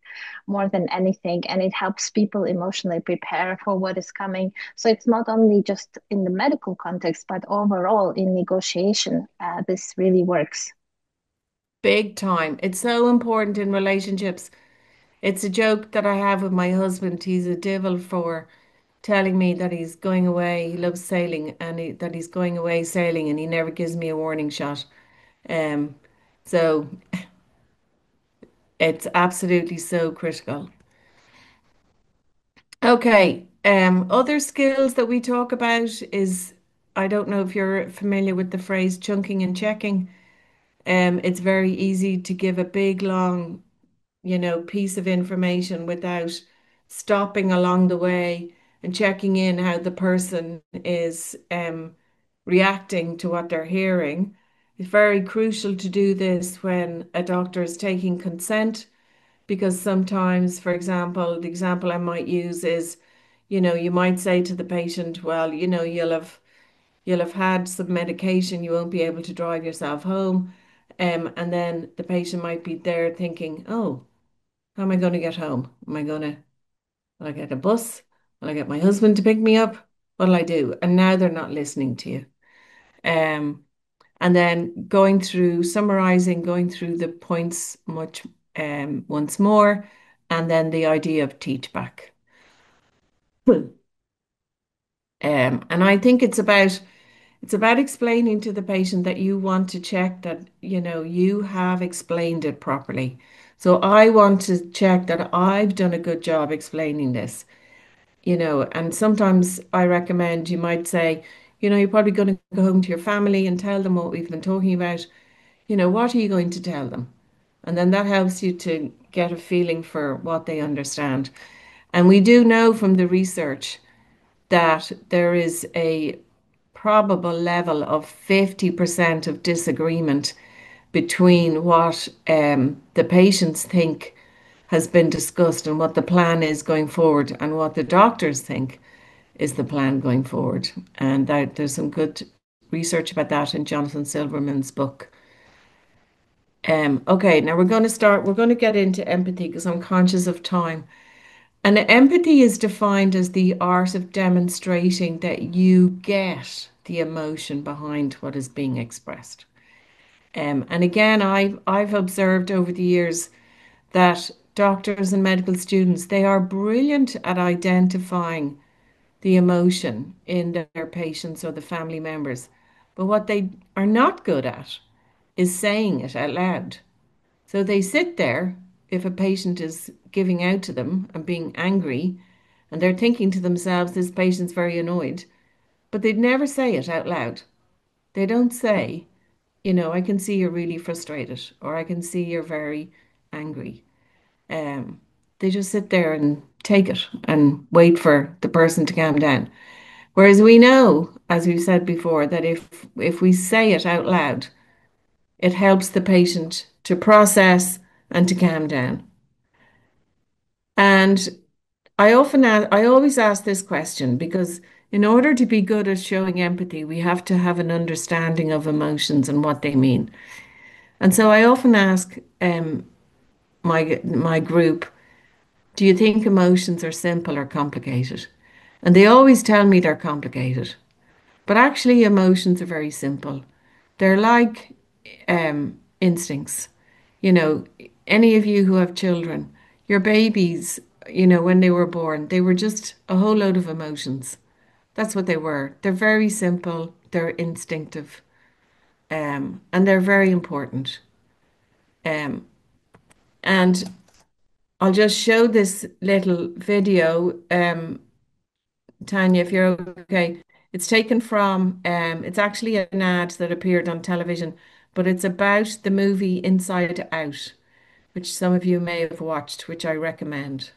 more than anything. And it helps people emotionally prepare for what is coming. So it's not only just in the medical context, but overall in negotiation, this really works. Big time. It's so important in relationships. It's a joke that I have with my husband. He's a devil for telling me that he's going away. He loves sailing and that he's going away sailing and he never gives me a warning shot. Um, so it's absolutely so critical. Okay. Other skills that we talk about is I don't know if you're familiar with the phrase chunking and checking. It's very easy to give a big long piece of information without stopping along the way and checking in how the person is reacting to what they're hearing. It's very crucial to do this when a doctor is taking consent, because sometimes, for example, the example I might use is, you might say to the patient, well, you'll have had some medication, you won't be able to drive yourself home. And then the patient might be there thinking, oh, how am I going to get home? Will I get a bus? Will I get my husband to pick me up? What'll I do? And now they're not listening to you. Um, and then summarizing, going through the points much once more, and then the idea of teach back. And I think it's about explaining to the patient that you want to check that, you have explained it properly. So I want to check that I've done a good job explaining this, and sometimes I recommend you might say, you're probably going to go home to your family and tell them what we've been talking about. What are you going to tell them? And then that helps you to get a feeling for what they understand. And we do know from the research that there is a probable level of 50% of disagreement between what the patients think has been discussed and what the plan is going forward and what the doctors think is the plan going forward. And there's some good research about that in Jonathan Silverman's book. Okay, now we're going to get into empathy because I'm conscious of time. And empathy is defined as the art of demonstrating that you get the emotion behind what is being expressed. And again, I've observed over the years that doctors and medical students, they are brilliant at identifying the emotion in their patients or the family members. But what they are not good at is saying it out loud. So they sit there if a patient is giving out to them and being angry, and they're thinking to themselves, this patient's very annoyed, but they'd never say it out loud. They don't say, I can see you're really frustrated, or I can see you're very angry. Um, they just sit there and take it and wait for the person to calm down. Whereas we know, as we've said before, that if we say it out loud, it helps the patient to process and to calm down. And I always ask this question because in order to be good at showing empathy, we have to have an understanding of emotions and what they mean. And so I often ask my group, do you think emotions are simple or complicated? And they always tell me they're complicated. But actually, emotions are very simple. They're like instincts. You know, any of you who have children, your babies, when they were born, they were just a whole load of emotions. That's what they were. They're very simple, they're instinctive, and they're very important. Um, and I'll just show this little video, Tanya, if you're okay. It's taken from, it's actually an ad that appeared on television, but it's about the movie Inside Out, which some of you may have watched, which I recommend.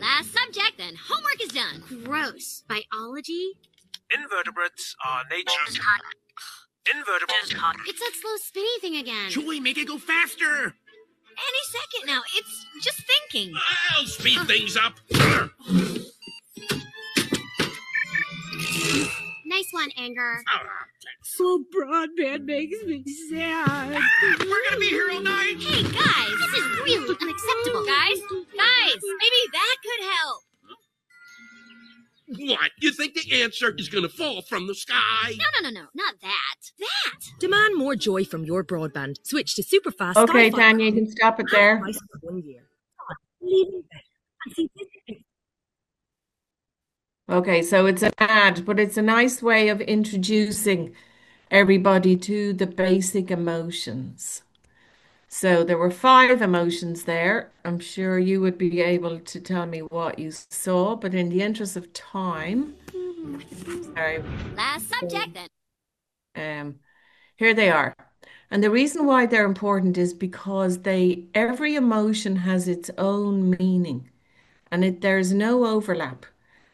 Last subject, then homework is done. Gross. Biology? Invertebrates are nature's invertebrates. It's that slow spinny thing again. Joey, make it go faster. Any second now. It's just thinking. I'll speed things up. Nice one, Anger. Oh, broadband makes me sad. We're gonna be here all night. Hey, guys, this is really unacceptable. Guys, maybe that could help. What? You think the answer is gonna fall from the sky? No, not that. That. Demand more joy from your broadband. Switch to superfast. Okay, Sky-Fi. Tanya, you can stop it there. Price for 1 year. Leaving better. And see this. Okay, so it's an ad, but it's a nice way of introducing everybody to the basic emotions. So there were five emotions there. I'm sure you would be able to tell me what you saw, but in the interest of time, sorry, Last subject, then. here they are. And the reason why they're important is because every emotion has its own meaning and there's no overlap.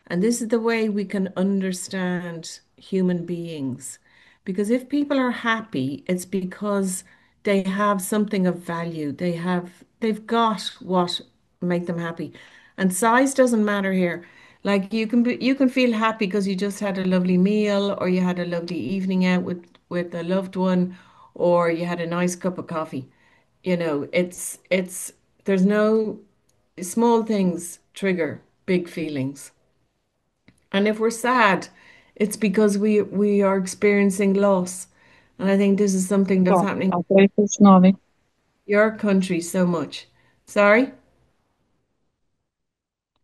And this is the way we can understand human beings. Because if people are happy, it's because they have something of value. They've got what make them happy. And size doesn't matter here. Like you can feel happy because you just had a lovely meal or you had a lovely evening out with a loved one or you had a nice cup of coffee. It's there's no small things trigger big feelings. And if we're sad, it's because we are experiencing loss. And I think this is something that's happening in your country so much. Sorry?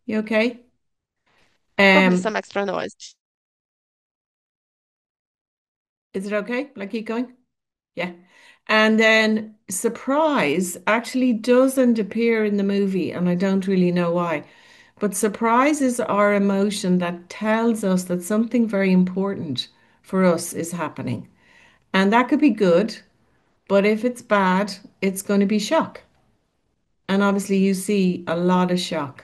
You okay? Probably Um, some extra noise. is it okay? Like keep going? Yeah. And then surprise actually doesn't appear in the movie, and I don't really know why. But surprise is our emotion that tells us that something very important for us is happening. And that could be good, but if it's bad, it's going to be shock. And obviously, you see a lot of shock,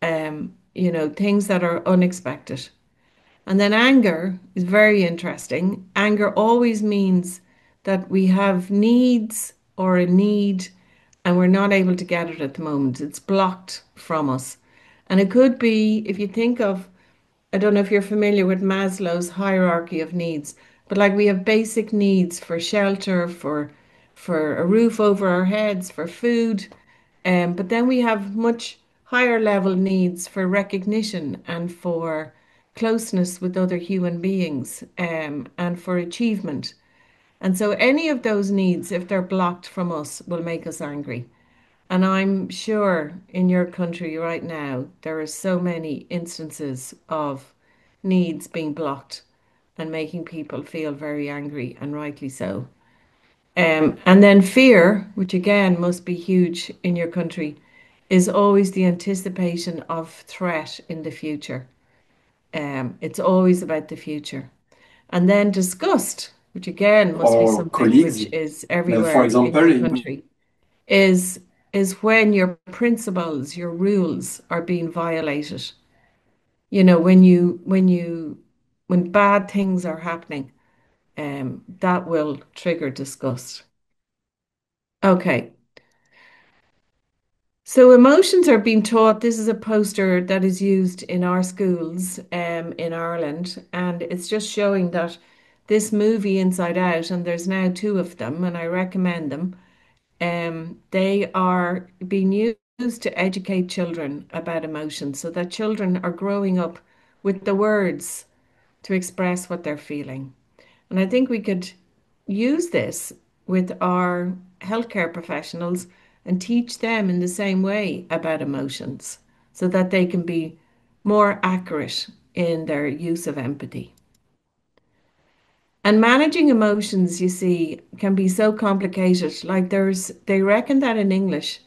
things that are unexpected. And then anger is very interesting. Anger always means that we have needs or a need and we're not able to get it at the moment. It's blocked from us. And it could be, if you think of, I don't know if you're familiar with Maslow's hierarchy of needs, but like we have basic needs for shelter, for a roof over our heads, for food, but then we have much higher level needs for recognition and for closeness with other human beings, and for achievement. And so any of those needs, if they're blocked from us, will make us angry. And I'm sure in your country right now, there are so many instances of needs being blocked and making people feel very angry, and rightly so. And then fear, which again must be huge in your country, is always the anticipation of threat in the future. It's always about the future. And then disgust, which again must be Or something colleagues. which is For everywhere in example, your country, is is when your principles, your rules are being violated. When bad things are happening, that will trigger disgust. Okay. So emotions are being taught. This is a poster that is used in our schools in Ireland, and it's just showing that this movie Inside Out, and there's now two of them, and I recommend them. They are being used to educate children about emotions so that children are growing up with the words to express what they're feeling. And I think we could use this with our healthcare professionals and teach them in the same way about emotions so that they can be more accurate in their use of empathy. And managing emotions, you see, can be so complicated. Like they reckon that in English,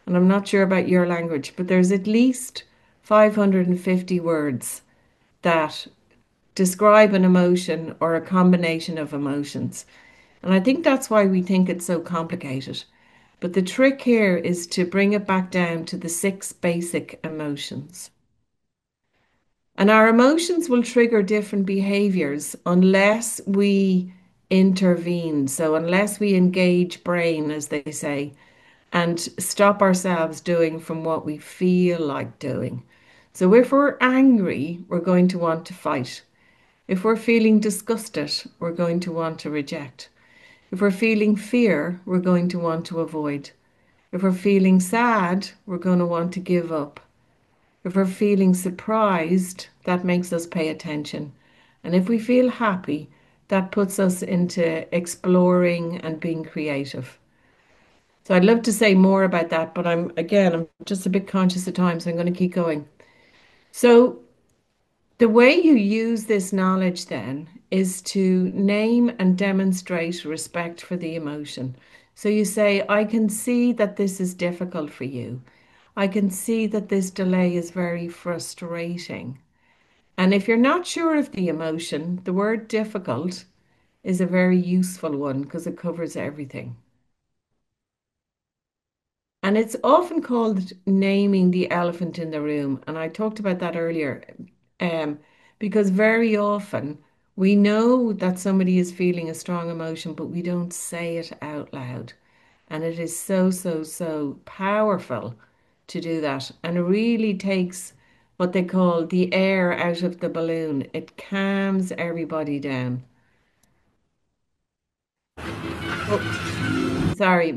and I'm not sure about your language, but there's at least 550 words that describe an emotion or a combination of emotions. And I think that's why we think it's so complicated. But the trick here is to bring it back down to the six basic emotions. And our emotions will trigger different behaviors unless we intervene. So, unless we engage brain, as they say, and stop ourselves doing from what we feel like doing. So, if we're angry, we're going to want to fight. If we're feeling disgusted, we're going to want to reject. If we're feeling fear, we're going to want to avoid. If we're feeling sad, we're going to want to give up. If we're feeling surprised, that makes us pay attention. And if we feel happy, that puts us into exploring and being creative. So I'd love to say more about that, but I'm just a bit conscious of time, so I'm going to keep going. So the way you use this knowledge then is to name and demonstrate respect for the emotion. So you say, I can see that this is difficult for you. I can see that this delay is very frustrating. And if you're not sure of the emotion, the word difficult is a very useful one because it covers everything. And it's often called naming the elephant in the room. And I talked about that earlier, um, because very often we know that somebody is feeling a strong emotion, but we don't say it out loud. And it is so, so, so powerful to do that. And it really takes what they call the air out of the balloon. It calms everybody down. Oh, sorry,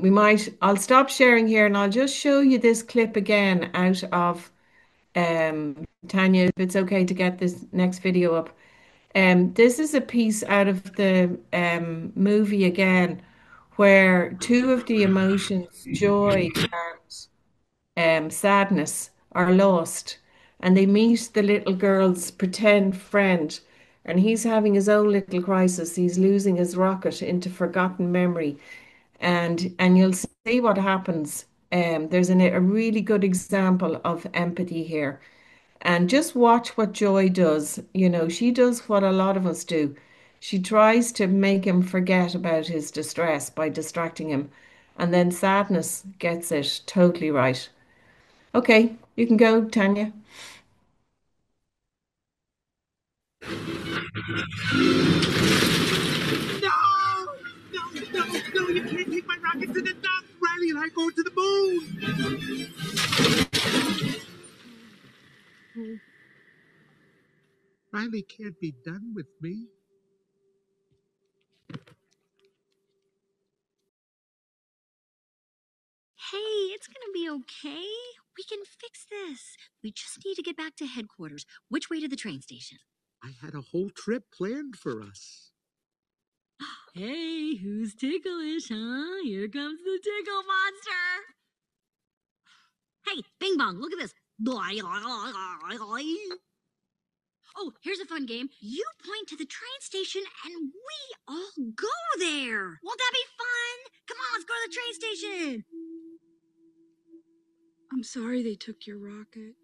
I'll stop sharing here and I'll just show you this clip again out of Tanya, if it's okay to get this next video up. This is a piece out of the movie again, where two of the emotions, joy and sadness, are lost, and they meet the little girl's pretend friend, and he's having his own little crisis. He's losing his rocket into forgotten memory, and you'll see what happens. There's a really good example of empathy here. And just watch what Joy does. You know, she does what a lot of us do. She tries to make him forget about his distress by distracting him. And then sadness gets it totally right. Okay, you can go, Tanya. No, you can't take my rocket to the top. Riley and I go to the moon. Riley can't be done with me. Hey, it's gonna be okay. We can fix this. We just need to get back to headquarters. Which way to the train station? I had a whole trip planned for us. Hey, who's ticklish, huh? Here comes the tickle monster. Hey, Bing Bong, look at this. Oh, here's a fun game. You point to the train station and we all go there. Won't that be fun? Come on, let's go to the train station. I'm sorry they took your rocket.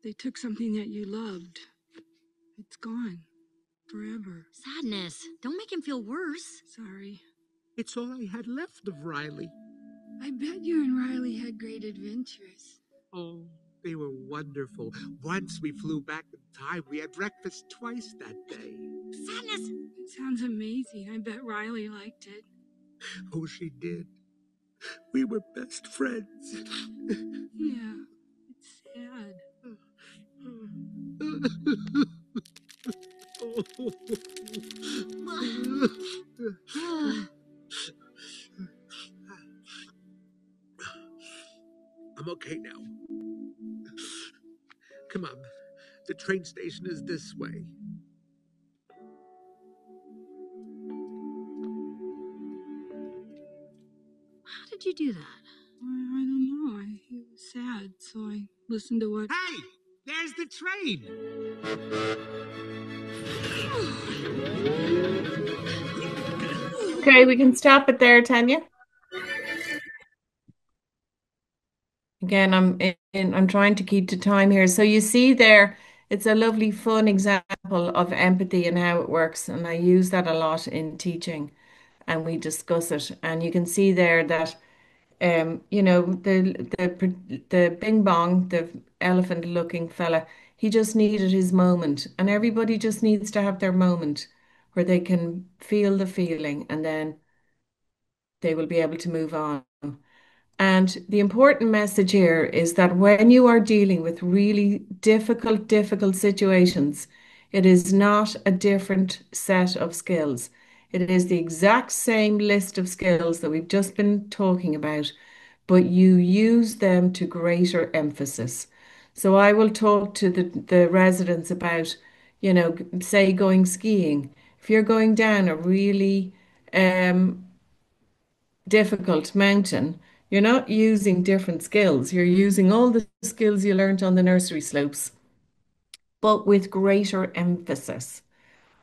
They took something that you loved. It's gone. Forever. Sadness. Don't make him feel worse. Sorry. It's all I had left of Riley. I bet you and Riley had great adventures. Oh, they were wonderful. Once we flew back in time. We had breakfast twice that day. Sadness. It sounds amazing. I bet Riley liked it. Oh, she did. We were best friends. Yeah, it's sad. I'm okay now. Come on. The train station is this way. How did you do that? I don't know. It was sad, so I listened to what. Hey! There's the train! Okay, we can stop it there, Tanya. Again, I'm trying to keep to time here. So you see there, it's a lovely, fun example of empathy and how it works, and I use that a lot in teaching, and we discuss it. And you can see there that, the Bing Bong, the elephant-looking fella, he just needed his moment, and everybody just needs to have their moment where they can feel the feeling, and then they will be able to move on. And the important message here is that when you are dealing with really difficult situations, it is not a different set of skills. It is the exact same list of skills that we've just been talking about, but you use them to greater emphasis. So I will talk to the residents about, say going skiing. If you're going down a really difficult mountain, you're not using different skills. You're using all the skills you learned on the nursery slopes, but with greater emphasis.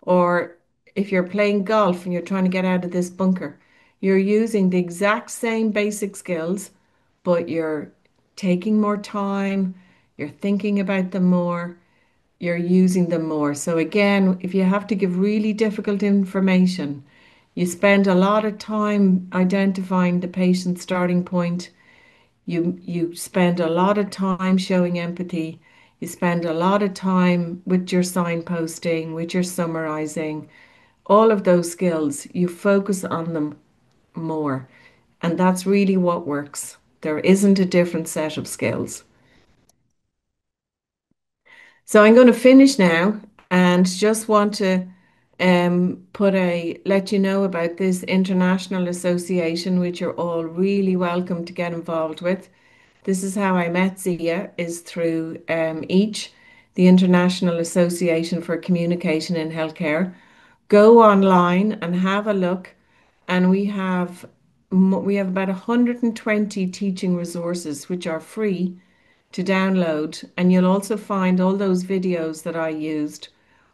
Or if you're playing golf and you're trying to get out of this bunker, you're using the exact same basic skills, but you're taking more time, you're thinking about them more, you're using them more. So again, if you have to give really difficult information, you spend a lot of time identifying the patient's starting point. You spend a lot of time showing empathy. You spend a lot of time with your signposting, with your summarizing, all of those skills. You focus on them more. And that's really what works. There isn't a different set of skills. So I'm going to finish now and just want to let you know about this international association, which you're all really welcome to get involved with. This is how I met Zia, is through EACH, the International Association for Communication in Healthcare. Go online and have a look, and we have about 120 teaching resources which are free to download, and you'll also find all those videos that I used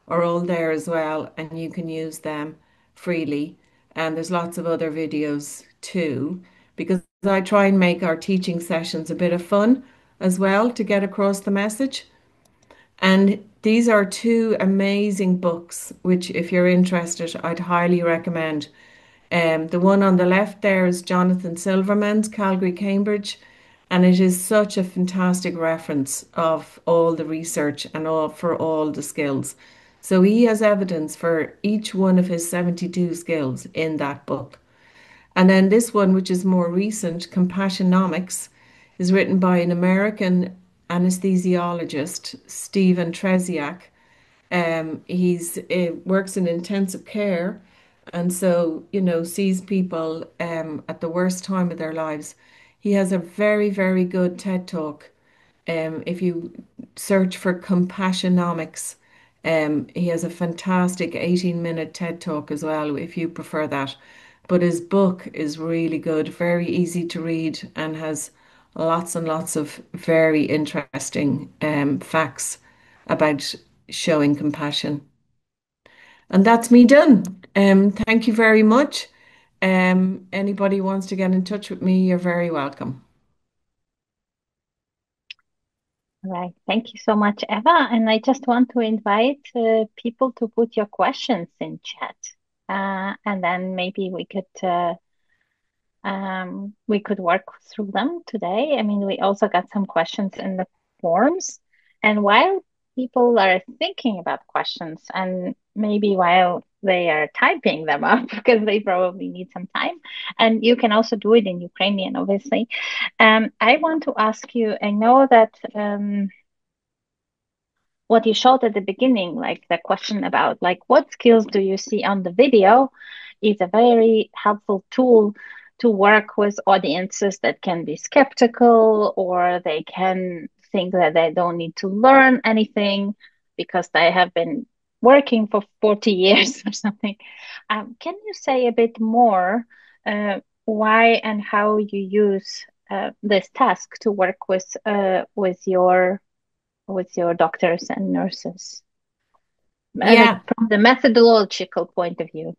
are all there as well, and you can use them freely. And there's lots of other videos too, because I try and make our teaching sessions a bit of fun as well to get across the message. And these are two amazing books, which if you're interested, I'd highly recommend. The one on the left there is Jonathan Silverman's Calgary, Cambridge, and it is such a fantastic reference of all the research and all the skills. So he has evidence for each one of his 72 skills in that book. And then this one, which is more recent, Compassionomics, is written by an American anesthesiologist, Stephen Tresiak. He's works in intensive care, and so sees people at the worst time of their lives. He has a very, very good TED talk. If you search for Compassionomics, he has a fantastic 18-minute TED talk as well, if you prefer that. But his book is really good, very easy to read, and has lots and lots of very interesting facts about showing compassion. And that's me done. Thank you very much. Anybody wants to get in touch with me, you're very welcome. All right. Thank you so much, Eva. And I just want to invite people to put your questions in chat. And then maybe we could work through them today. I mean, we also got some questions in the forms. And while people are thinking about questions, and maybe while they are typing them up, because they probably need some time, and you can also do it in Ukrainian, obviously. I want to ask you, I know that what you showed at the beginning, like the question about like what skills do you see on the video, is a very helpful tool to work with audiences that can be skeptical, or they can think that they don't need to learn anything because they have been working for 40 years or something. Can you say a bit more why and how you use this task to work with your doctors and nurses, like Yeah. from the methodological point of view?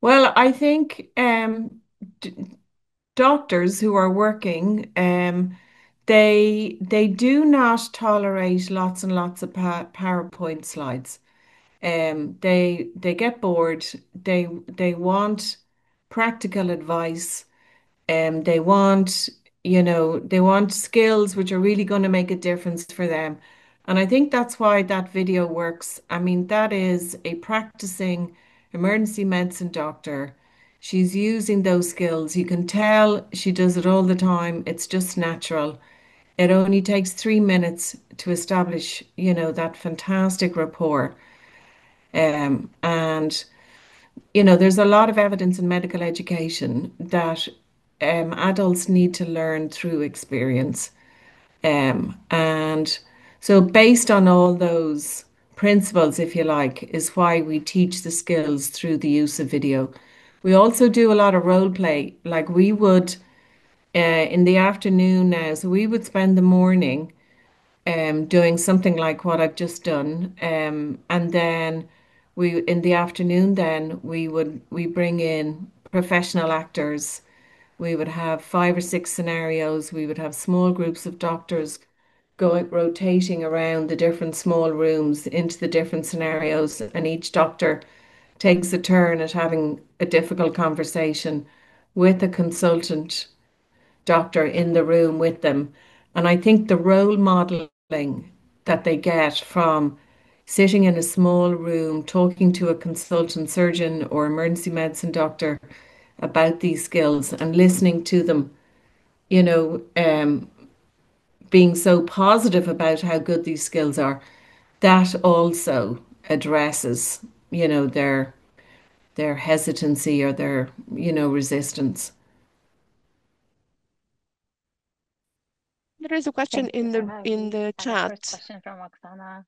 Well, I think d doctors who are working, they do not tolerate lots and lots of PowerPoint slides. They get bored. They want practical advice. They want, they want skills which are really going to make a difference for them. And I think that's why that video works. I mean, that is a practicing emergency medicine doctor. She's using those skills. You can tell she does it all the time. It's just natural. It only takes 3 minutes to establish, that fantastic rapport. And there's a lot of evidence in medical education that adults need to learn through experience. And so, based on all those principles, if you like, is why we teach the skills through the use of video. We also do a lot of role play, like we would in the afternoon now. So, we would spend the morning doing something like what I've just done. And then in the afternoon, then we bring in professional actors. We would have 5 or 6 scenarios. We would have small groups of doctors going rotating around the different small rooms into the different scenarios, and each doctor takes a turn at having a difficult conversation with a consultant doctor in the room with them. And I think the role modeling that they get from sitting in a small room talking to a consultant surgeon or emergency medicine doctor about these skills and listening to them, being so positive about how good these skills are, that also addresses, their hesitancy or their, resistance. There is a question Thank you. in the We have a first chat. question from Oksana.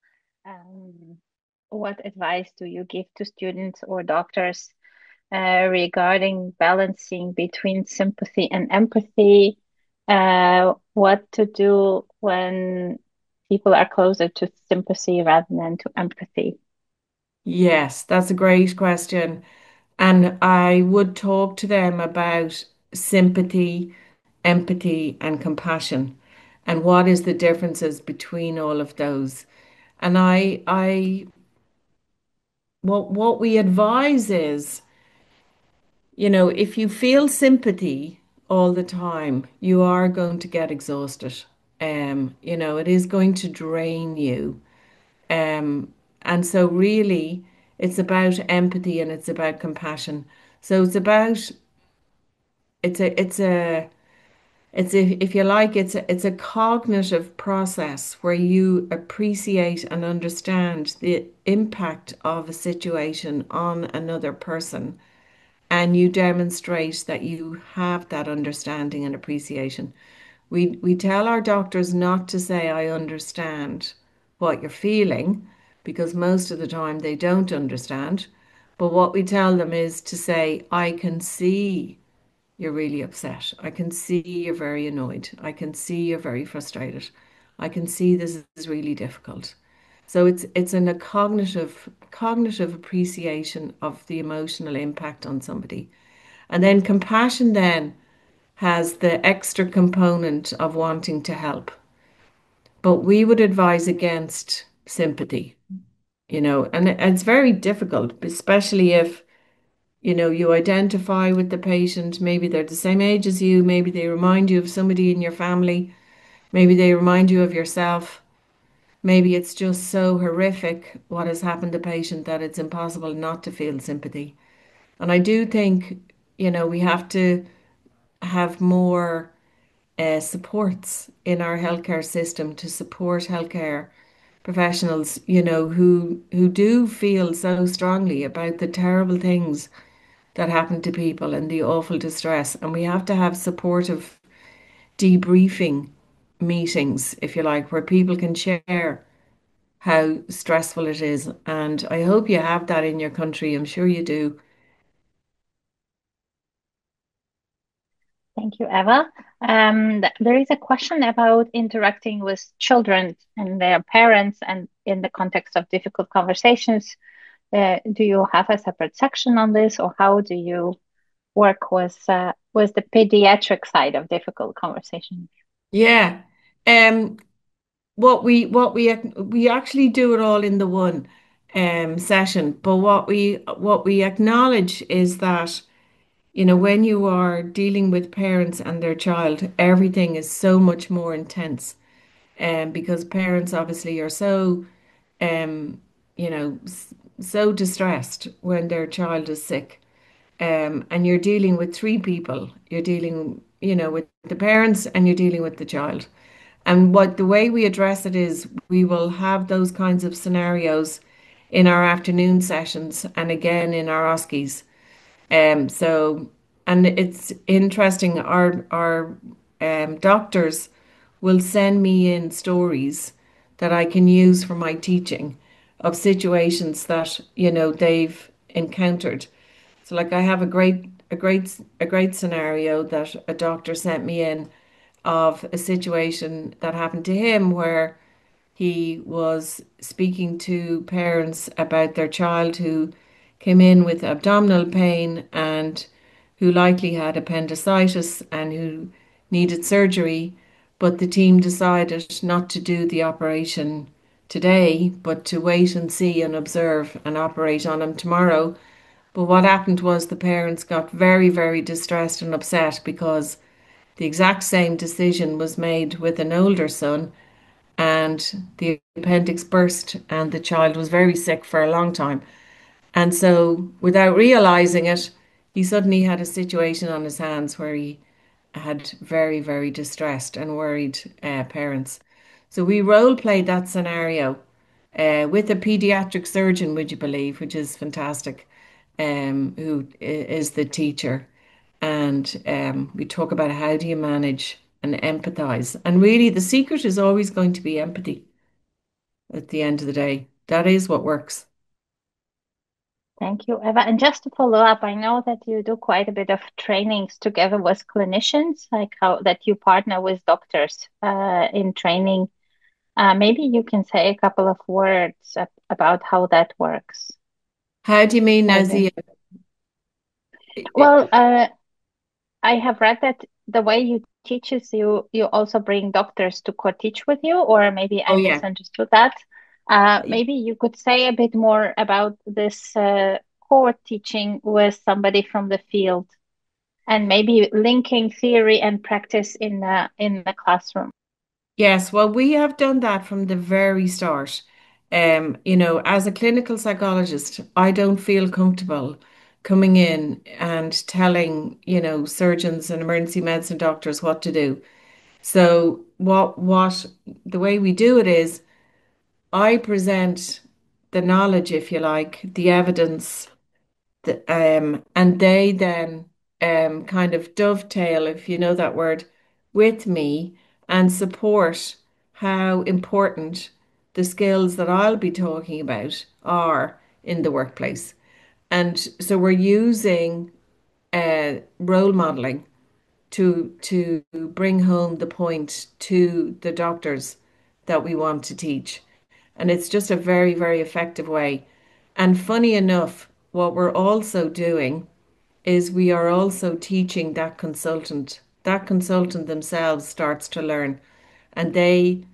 What advice do you give to students or doctors regarding balancing between sympathy and empathy? What to do when people are closer to sympathy rather than to empathy? Yes, that's a great question. And I would talk to them about sympathy, empathy, and compassion, and what is the differences between all of those. And what we advise is, if you feel sympathy all the time, you are going to get exhausted. It is going to drain you. Um, and so really it's about empathy and it's about compassion. So it's a if you like, it's a cognitive process where you appreciate and understand the impact of a situation on another person, and you demonstrate that you have that understanding and appreciation. We tell our doctors not to say, I understand what you're feeling, because most of the time they don't understand. But what we tell them is to say, I can see you're really upset. I can see you're very annoyed. I can see you're very frustrated. I can see this is really difficult. So it's a cognitive appreciation of the emotional impact on somebody. And then compassion then has the extra component of wanting to help. But we would advise against sympathy, and it's very difficult, especially if, you identify with the patient. Maybe they're the same age as you. Maybe they remind you of somebody in your family. Maybe they remind you of yourself. Maybe it's just so horrific what has happened to the patient that it's impossible not to feel sympathy. And I do think, we have to have more supports in our healthcare system to support healthcare professionals, who do feel so strongly about the terrible things that happen to people and the awful distress. And we have to have supportive debriefing meetings, if you like, where people can share how stressful it is. And I hope you have that in your country. I'm sure you do. Thank you, Eva. There is a question about interacting with children and their parents and in the context of difficult conversations. Do you have a separate section on this, or how do you work with the pediatric side of difficult conversations? Yeah. Um, we actually do it all in the one session, but what we acknowledge is that, when you are dealing with parents and their child, everything is so much more intense. Because parents obviously are so um, so distressed when their child is sick. And you're dealing with three people. You're dealing, with the parents and you're dealing with the child. And what the way we address it is we will have those kinds of scenarios in our afternoon sessions and again in our OSCEs. So, and it's interesting, our doctors will send me in stories that I can use for my teaching of situations that, they've encountered. So like I have a great scenario that a doctor sent me in of a situation that happened to him where he was speaking to parents about their child who came in with abdominal pain and who likely had appendicitis and who needed surgery, but the team decided not to do the operation today, but to wait and see and observe and operate on him tomorrow. But what happened was the parents got very, very distressed and upset because the exact same decision was made with an older son, and the appendix burst, and the child was very sick for a long time. And so, without realizing it, he suddenly had a situation on his hands where he had very, very distressed and worried parents. So, we role played that scenario with a pediatric surgeon, would you believe, which is fantastic, who is the teacher. And we talk about how do you manage and empathize. And really, the secret is always going to be empathy at the end of the day. That is what works. Thank you, Eva. And just to follow up, I know that you do quite a bit of trainings together with clinicians, like how that you partner with doctors in training. Maybe you can say a couple of words about how that works. How do you mean, Maybe. Nazia? Well, I have read that the way you teach is you also bring doctors to co-teach with you, or maybe Oh, I yeah. misunderstood that. Maybe you could say a bit more about this co-teaching with somebody from the field, and maybe linking theory and practice in the classroom. Yes, well, we have done that from the very start. As a clinical psychologist, I don't feel comfortable coming in and telling, surgeons and emergency medicine doctors what to do. So what the way we do it is I present the knowledge, if you like, the evidence, and they then kind of dovetail, if you know that word, with me and support how important the skills that I'll be talking about are in the workplace. And so we're using role modeling to bring home the point to the doctors that we want to teach. And it's just a very, very effective way. And funny enough, what we're also doing is we are also teaching that consultant. That consultant themselves starts to learn, and they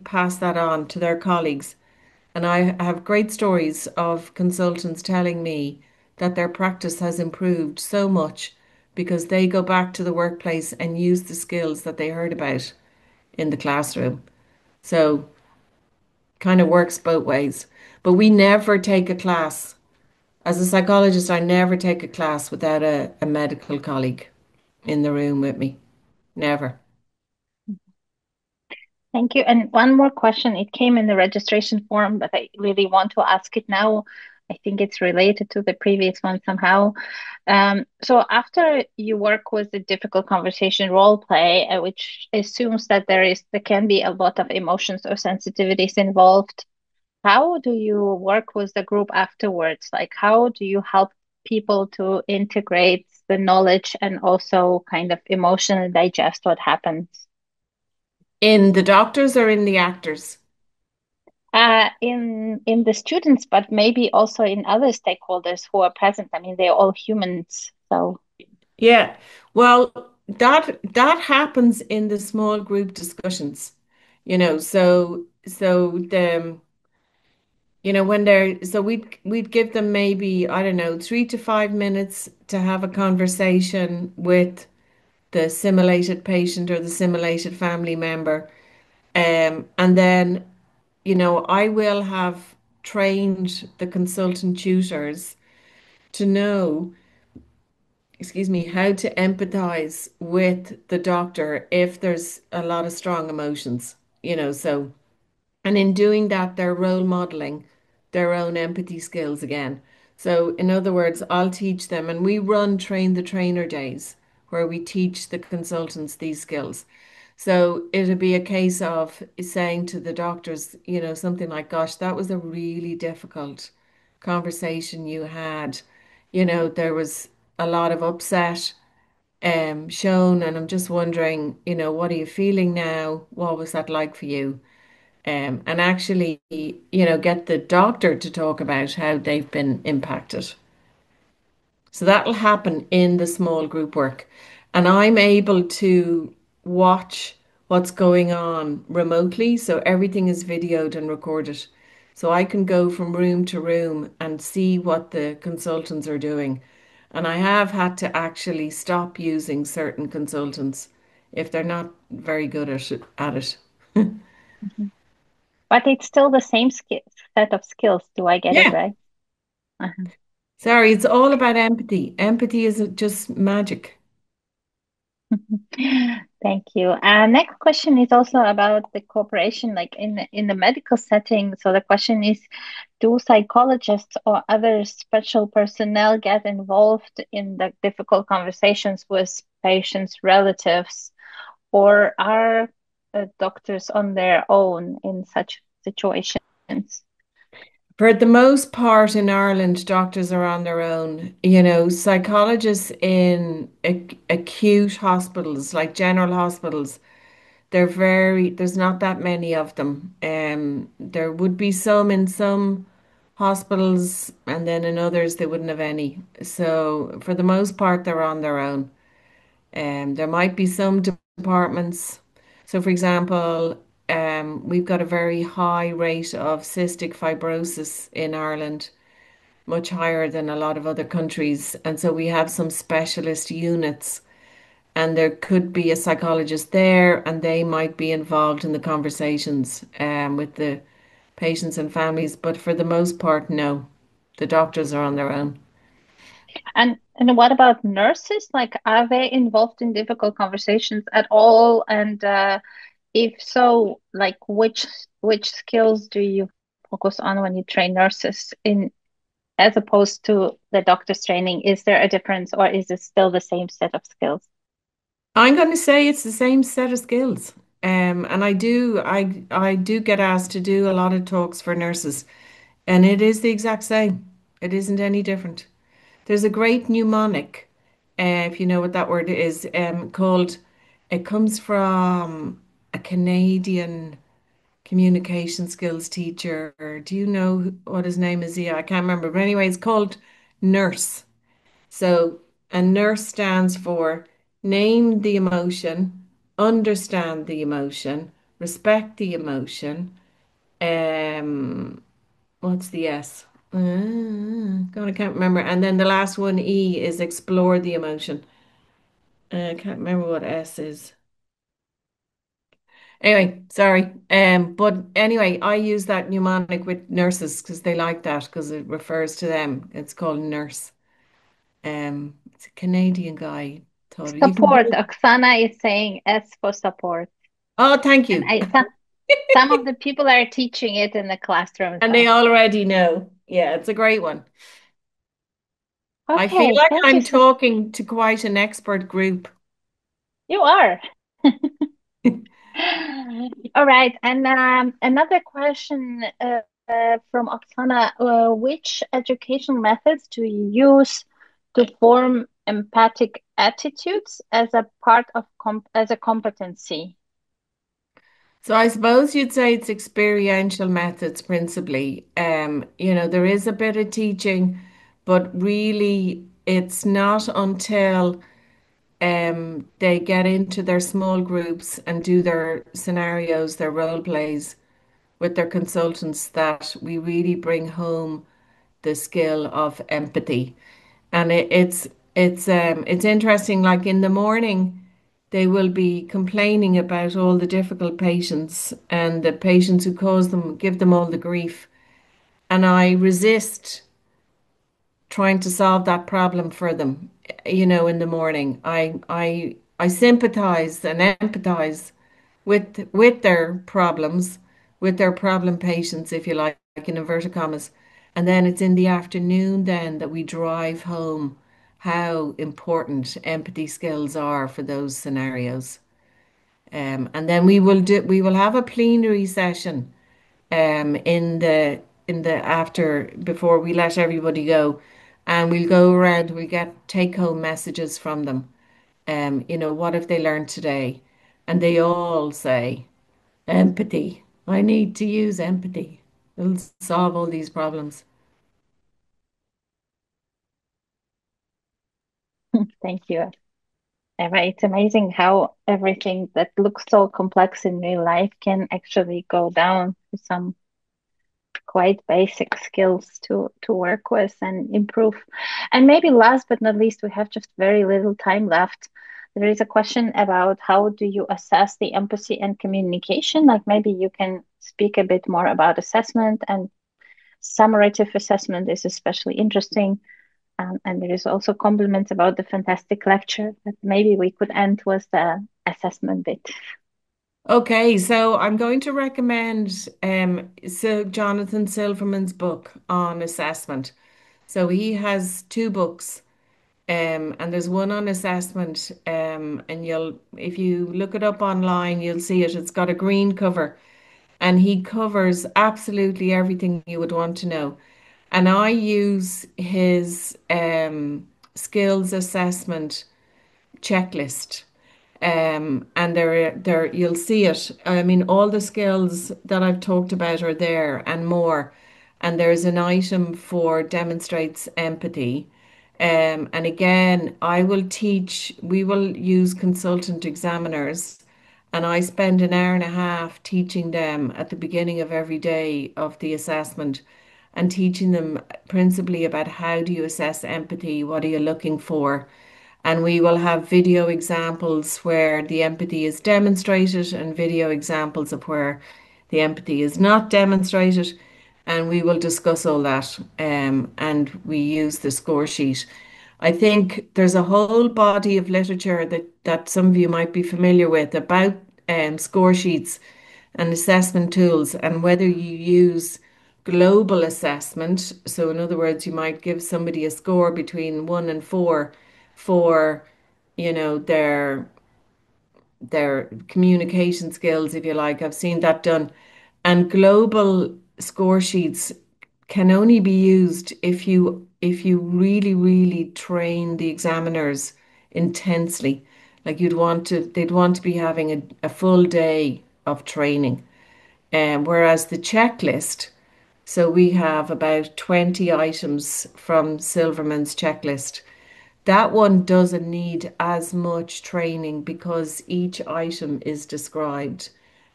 pass that on to their colleagues. And I have great stories of consultants telling me that their practice has improved so much because they go back to the workplace and use the skills that they heard about in the classroom. So kind of works both ways. But we never take a class. As a psychologist, I never take a class without a medical colleague in the room with me. Never. Thank you. And one more question. It came in the registration form, but I really want to ask it now. I think it's related to the previous one somehow. So after you work with the difficult conversation role play, which assumes that there can be a lot of emotions or sensitivities involved, how do you work with the group afterwards? Like, how do you help people to integrate the knowledge and also kind of emotionally digest what happens? In the doctors or in the actors? In the students, but maybe also in other stakeholders who are present. I mean, they're all humans, so. Yeah. Well, that happens in the small group discussions. When we'd give them maybe, I don't know, 3 to 5 minutes to have a conversation with the simulated patient or the simulated family member. And then, I will have trained the consultant tutors to know, excuse me, how to empathize with the doctor if there's a lot of strong emotions, so. And in doing that, they're role modeling their own empathy skills again. So, in other words, I'll teach them, and we run train the trainer days where we teach the consultants these skills. So, it'll be a case of saying to the doctors, something like, gosh, that was a really difficult conversation you had. There was a lot of upset shown, and I'm just wondering, what are you feeling now? What was that like for you? And actually, get the doctor to talk about how they've been impacted. So that'll happen in the small group work. And I'm able to watch what's going on remotely. So everything is videoed and recorded. So I can go from room to room and see what the consultants are doing. And I have had to actually stop using certain consultants if they're not very good at it. Mhm. But it's still the same set of skills. Do I get it Yeah. right? Uh-huh. Sorry, it's all about empathy. Empathy isn't just magic. Thank you. Next question is also about the cooperation, like in the medical setting. So the question is, do psychologists or other special personnel get involved in the difficult conversations with patients' relatives, or are doctors on their own in such situations? For the most part in Ireland, doctors are on their own. Psychologists in acute hospitals, like general hospitals, there's not that many of them. There would be some in some hospitals, and then in others, they wouldn't have any. So for the most part, they're on their own. There might be some departments. So, for example, we've got a very high rate of cystic fibrosis in Ireland, much higher than a lot of other countries. And so we have some specialist units, and there could be a psychologist there, and they might be involved in the conversations with the patients and families. But for the most part, no, the doctors are on their own. And what about nurses? Like, are they involved in difficult conversations at all? And if so, like which skills do you focus on when you train nurses in as opposed to the doctor's training? Is there a difference or is it still the same set of skills? I'm going to say it's the same set of skills. And I do get asked to do a lot of talks for nurses, and it is the exact same. It isn't any different. There's a great mnemonic, if you know what that word is, called, it comes from a Canadian communication skills teacher. Do you know what his name is? Yeah, I can't remember. But anyway, it's called NURSE. So a nurse stands for name the emotion, understand the emotion, respect the emotion. Um, what's the S? God, I can't remember. And then the last one, E, is explore the emotion. I can't remember what S is. Anyway, sorry. But anyway, I use that mnemonic with nurses because they like that because it refers to them. It's called nurse. It's a Canadian guy. Thought you can Support. go. Oksana is saying S for support. Oh, thank And you. some of the people are teaching it in the classroom. And they So already know. Yeah, it's a great one. I feel Okay, like thank you I'm so. talking to quite an expert group. You are. All right, and another question from Oksana. Which educational methods do you use to form empathic attitudes as a part of as a competency? So I suppose you'd say it's experiential methods principally. There is a bit of teaching, but really it's not until they get into their small groups and do their scenarios, their role plays with their consultants that we really bring home the skill of empathy. And it's interesting, like in the morning, they will be complaining about all the difficult patients and the patients who cause them, give them all the grief. And I resist trying to solve that problem for them, in the morning. I sympathize and empathize with their problems, with their problem patients, if you like, in inverted commas. And then it's in the afternoon then that we drive home how important empathy skills are for those scenarios. And then we will have a plenary session in the after before we let everybody go, and we'll go around. We get take home messages from them. What have they learned today? And they all say empathy. I need to use empathy. It'll solve all these problems. Thank you. Eva, it's amazing how everything that looks so complex in real life can actually go down to some quite basic skills to work with and improve. And maybe last but not least, we have just very little time left. There is a question about how do you assess the empathy and communication? Like maybe you can speak a bit more about assessment, and summative assessment is especially interesting. And there is also compliments about the fantastic lecture, but maybe we could end with the assessment bit. Okay, so I'm going to recommend so Jonathan Silverman's book on assessment. So he has two books. And there's one on assessment, and you'll, if you look it up online, you'll see it. It's got a green cover, and he covers absolutely everything you would want to know. And I use his skills assessment checklist. And there you'll see it. I mean, all the skills that I've talked about are there and more. And there's an item for demonstrates empathy. And again, we will use consultant examiners, and I spend an hour and a half teaching them at the beginning of every day of the assessment and teaching them principally about how do you assess empathy, what are you looking for, and we will have video examples where the empathy is demonstrated and video examples of where the empathy is not demonstrated. And we will discuss all that. And we use the score sheet. I think there's a whole body of literature that some of you might be familiar with about score sheets and assessment tools, and whether you use global assessment. So, in other words, you might give somebody a score between 1 and 4 for, their communication skills, if you like. I've seen that done. And global score sheets can only be used if you really, really train the examiners intensely. Like they'd want to be having a full day of training. Whereas the checklist, so we have about 20 items from Silverman's checklist. That one doesn't need as much training because each item is described,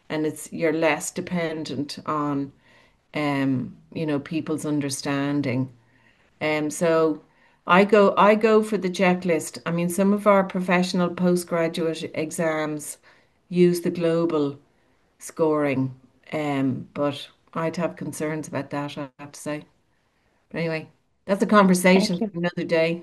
and you're less dependent on people's understanding. So I go for the checklist. I mean, some of our professional postgraduate exams use the global scoring, but I'd have concerns about that, I have to say. But anyway, that's a Thank conversation you. for another day.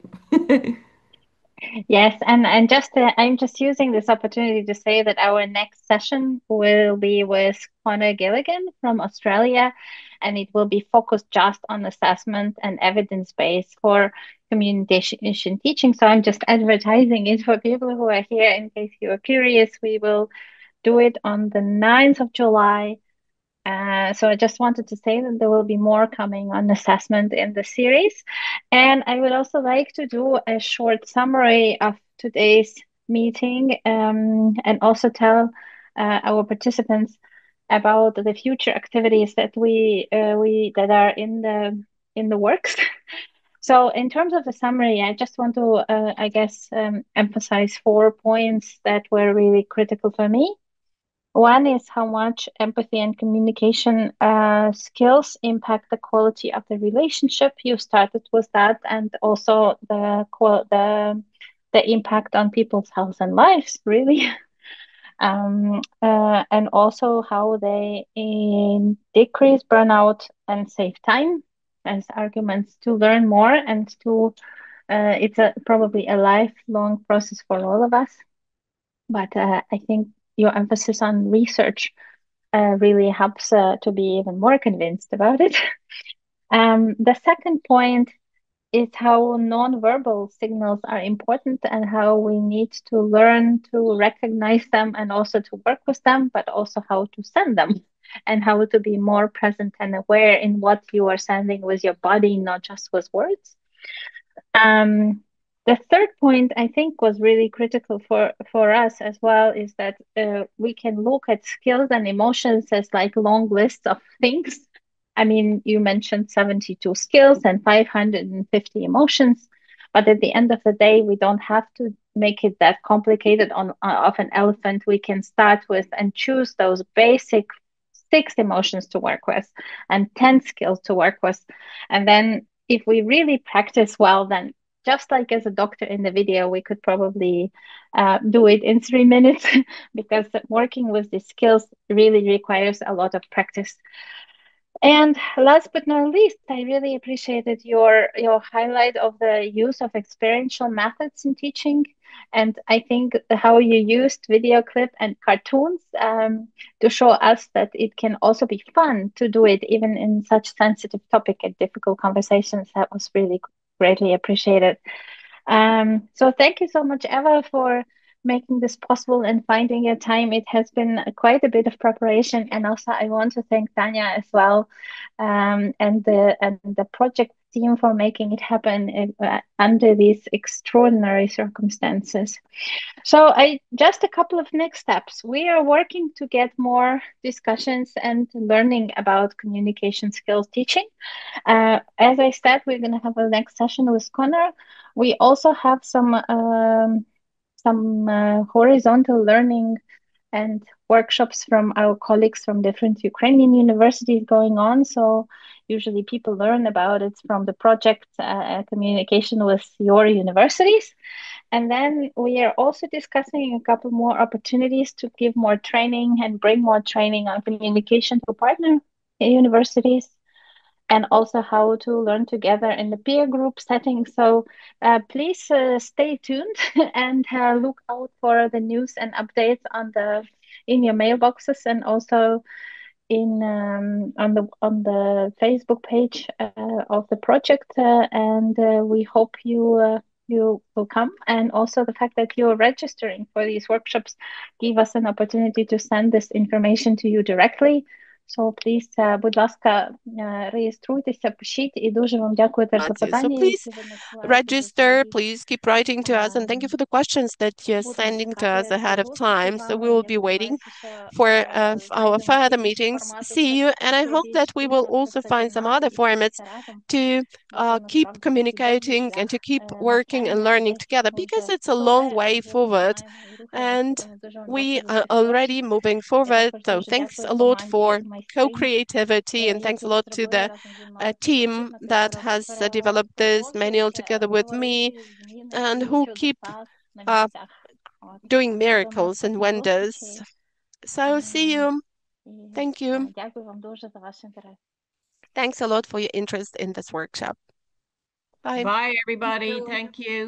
Yes, and just I'm just using this opportunity to say that our next session will be with Connor Gilligan from Australia, and it will be focused just on assessment and evidence base for communication teaching. So I'm just advertising it for people who are here in case you are curious. We will do it on the 9th of July. So I just wanted to say that there will be more coming on assessment in the series. And I would also like to do a short summary of today's meeting, and also tell our participants about the future activities that we that are in the works. So in terms of the summary, I just want to I guess emphasize 4 points that were really critical for me. One is how much empathy and communication skills impact the quality of the relationship. You started with that, and also the impact on people's health and lives, really. And also how they decrease burnout and save time as arguments to learn more and to it's probably a lifelong process for all of us. But I think your emphasis on research really helps to be even more convinced about it. The second point is how nonverbal signals are important and how we need to learn to recognize them and also to work with them, but also how to send them and how to be more present and aware in what you are sending with your body, not just with words. The third point I think was really critical for us as well is that we can look at skills and emotions as like long lists of things. I mean, you mentioned 72 skills and 550 emotions, but at the end of the day, we don't have to make it that complicated of an elephant. We can start with and choose those basic 6 emotions to work with and 10 skills to work with. And then if we really practice well, then just like as a doctor in the video, we could probably do it in 3 minutes because working with these skills really requires a lot of practice. And last but not least, I really appreciated your highlight of the use of experiential methods in teaching. And I think how you used video clip and cartoons to show us that it can also be fun to do it even in such sensitive topic and difficult conversations. That was really greatly appreciated. So thank you so much, Eva, for making this possible and finding your time. It has been quite a bit of preparation, and also I want to thank Tanya as well, and the project team for making it happen under these extraordinary circumstances. So just a couple of next steps. We are working to get more discussions and learning about communication skills teaching. As I said, we're going to have a next session with Connor. We also have some horizontal learning and workshops from our colleagues from different Ukrainian universities going on. So usually people learn about it from the project communication with your universities. And then we are also discussing a couple more opportunities to give more training and bring more training on communication to partner universities, and also how to learn together in the peer group setting. So please stay tuned and look out for the news and updates in your mailboxes, and also in on the Facebook page of the project. And we hope you will come. And also the fact that you're registering for these workshops give us an opportunity to send this information to you directly. So please, будь ласка, реєструйтеся, пишіть, і дуже вам дякую теж за питання, So please які ви надсилаєте. register, please keep writing to us, and thank you for the questions that you're sending to us ahead of time. So we will be waiting for our further meetings. See you, and I hope that we will also find some other formats to keep communicating and to keep working and learning together, because it's a long way forward and we are already moving forward. So thanks a lot for co-creativity, and thanks a lot to the team that has developed this manual together with me, and who keep doing miracles and wonders. So see you. Thank you. Thanks a lot for your interest in this workshop. Bye. Bye, everybody. Thank you.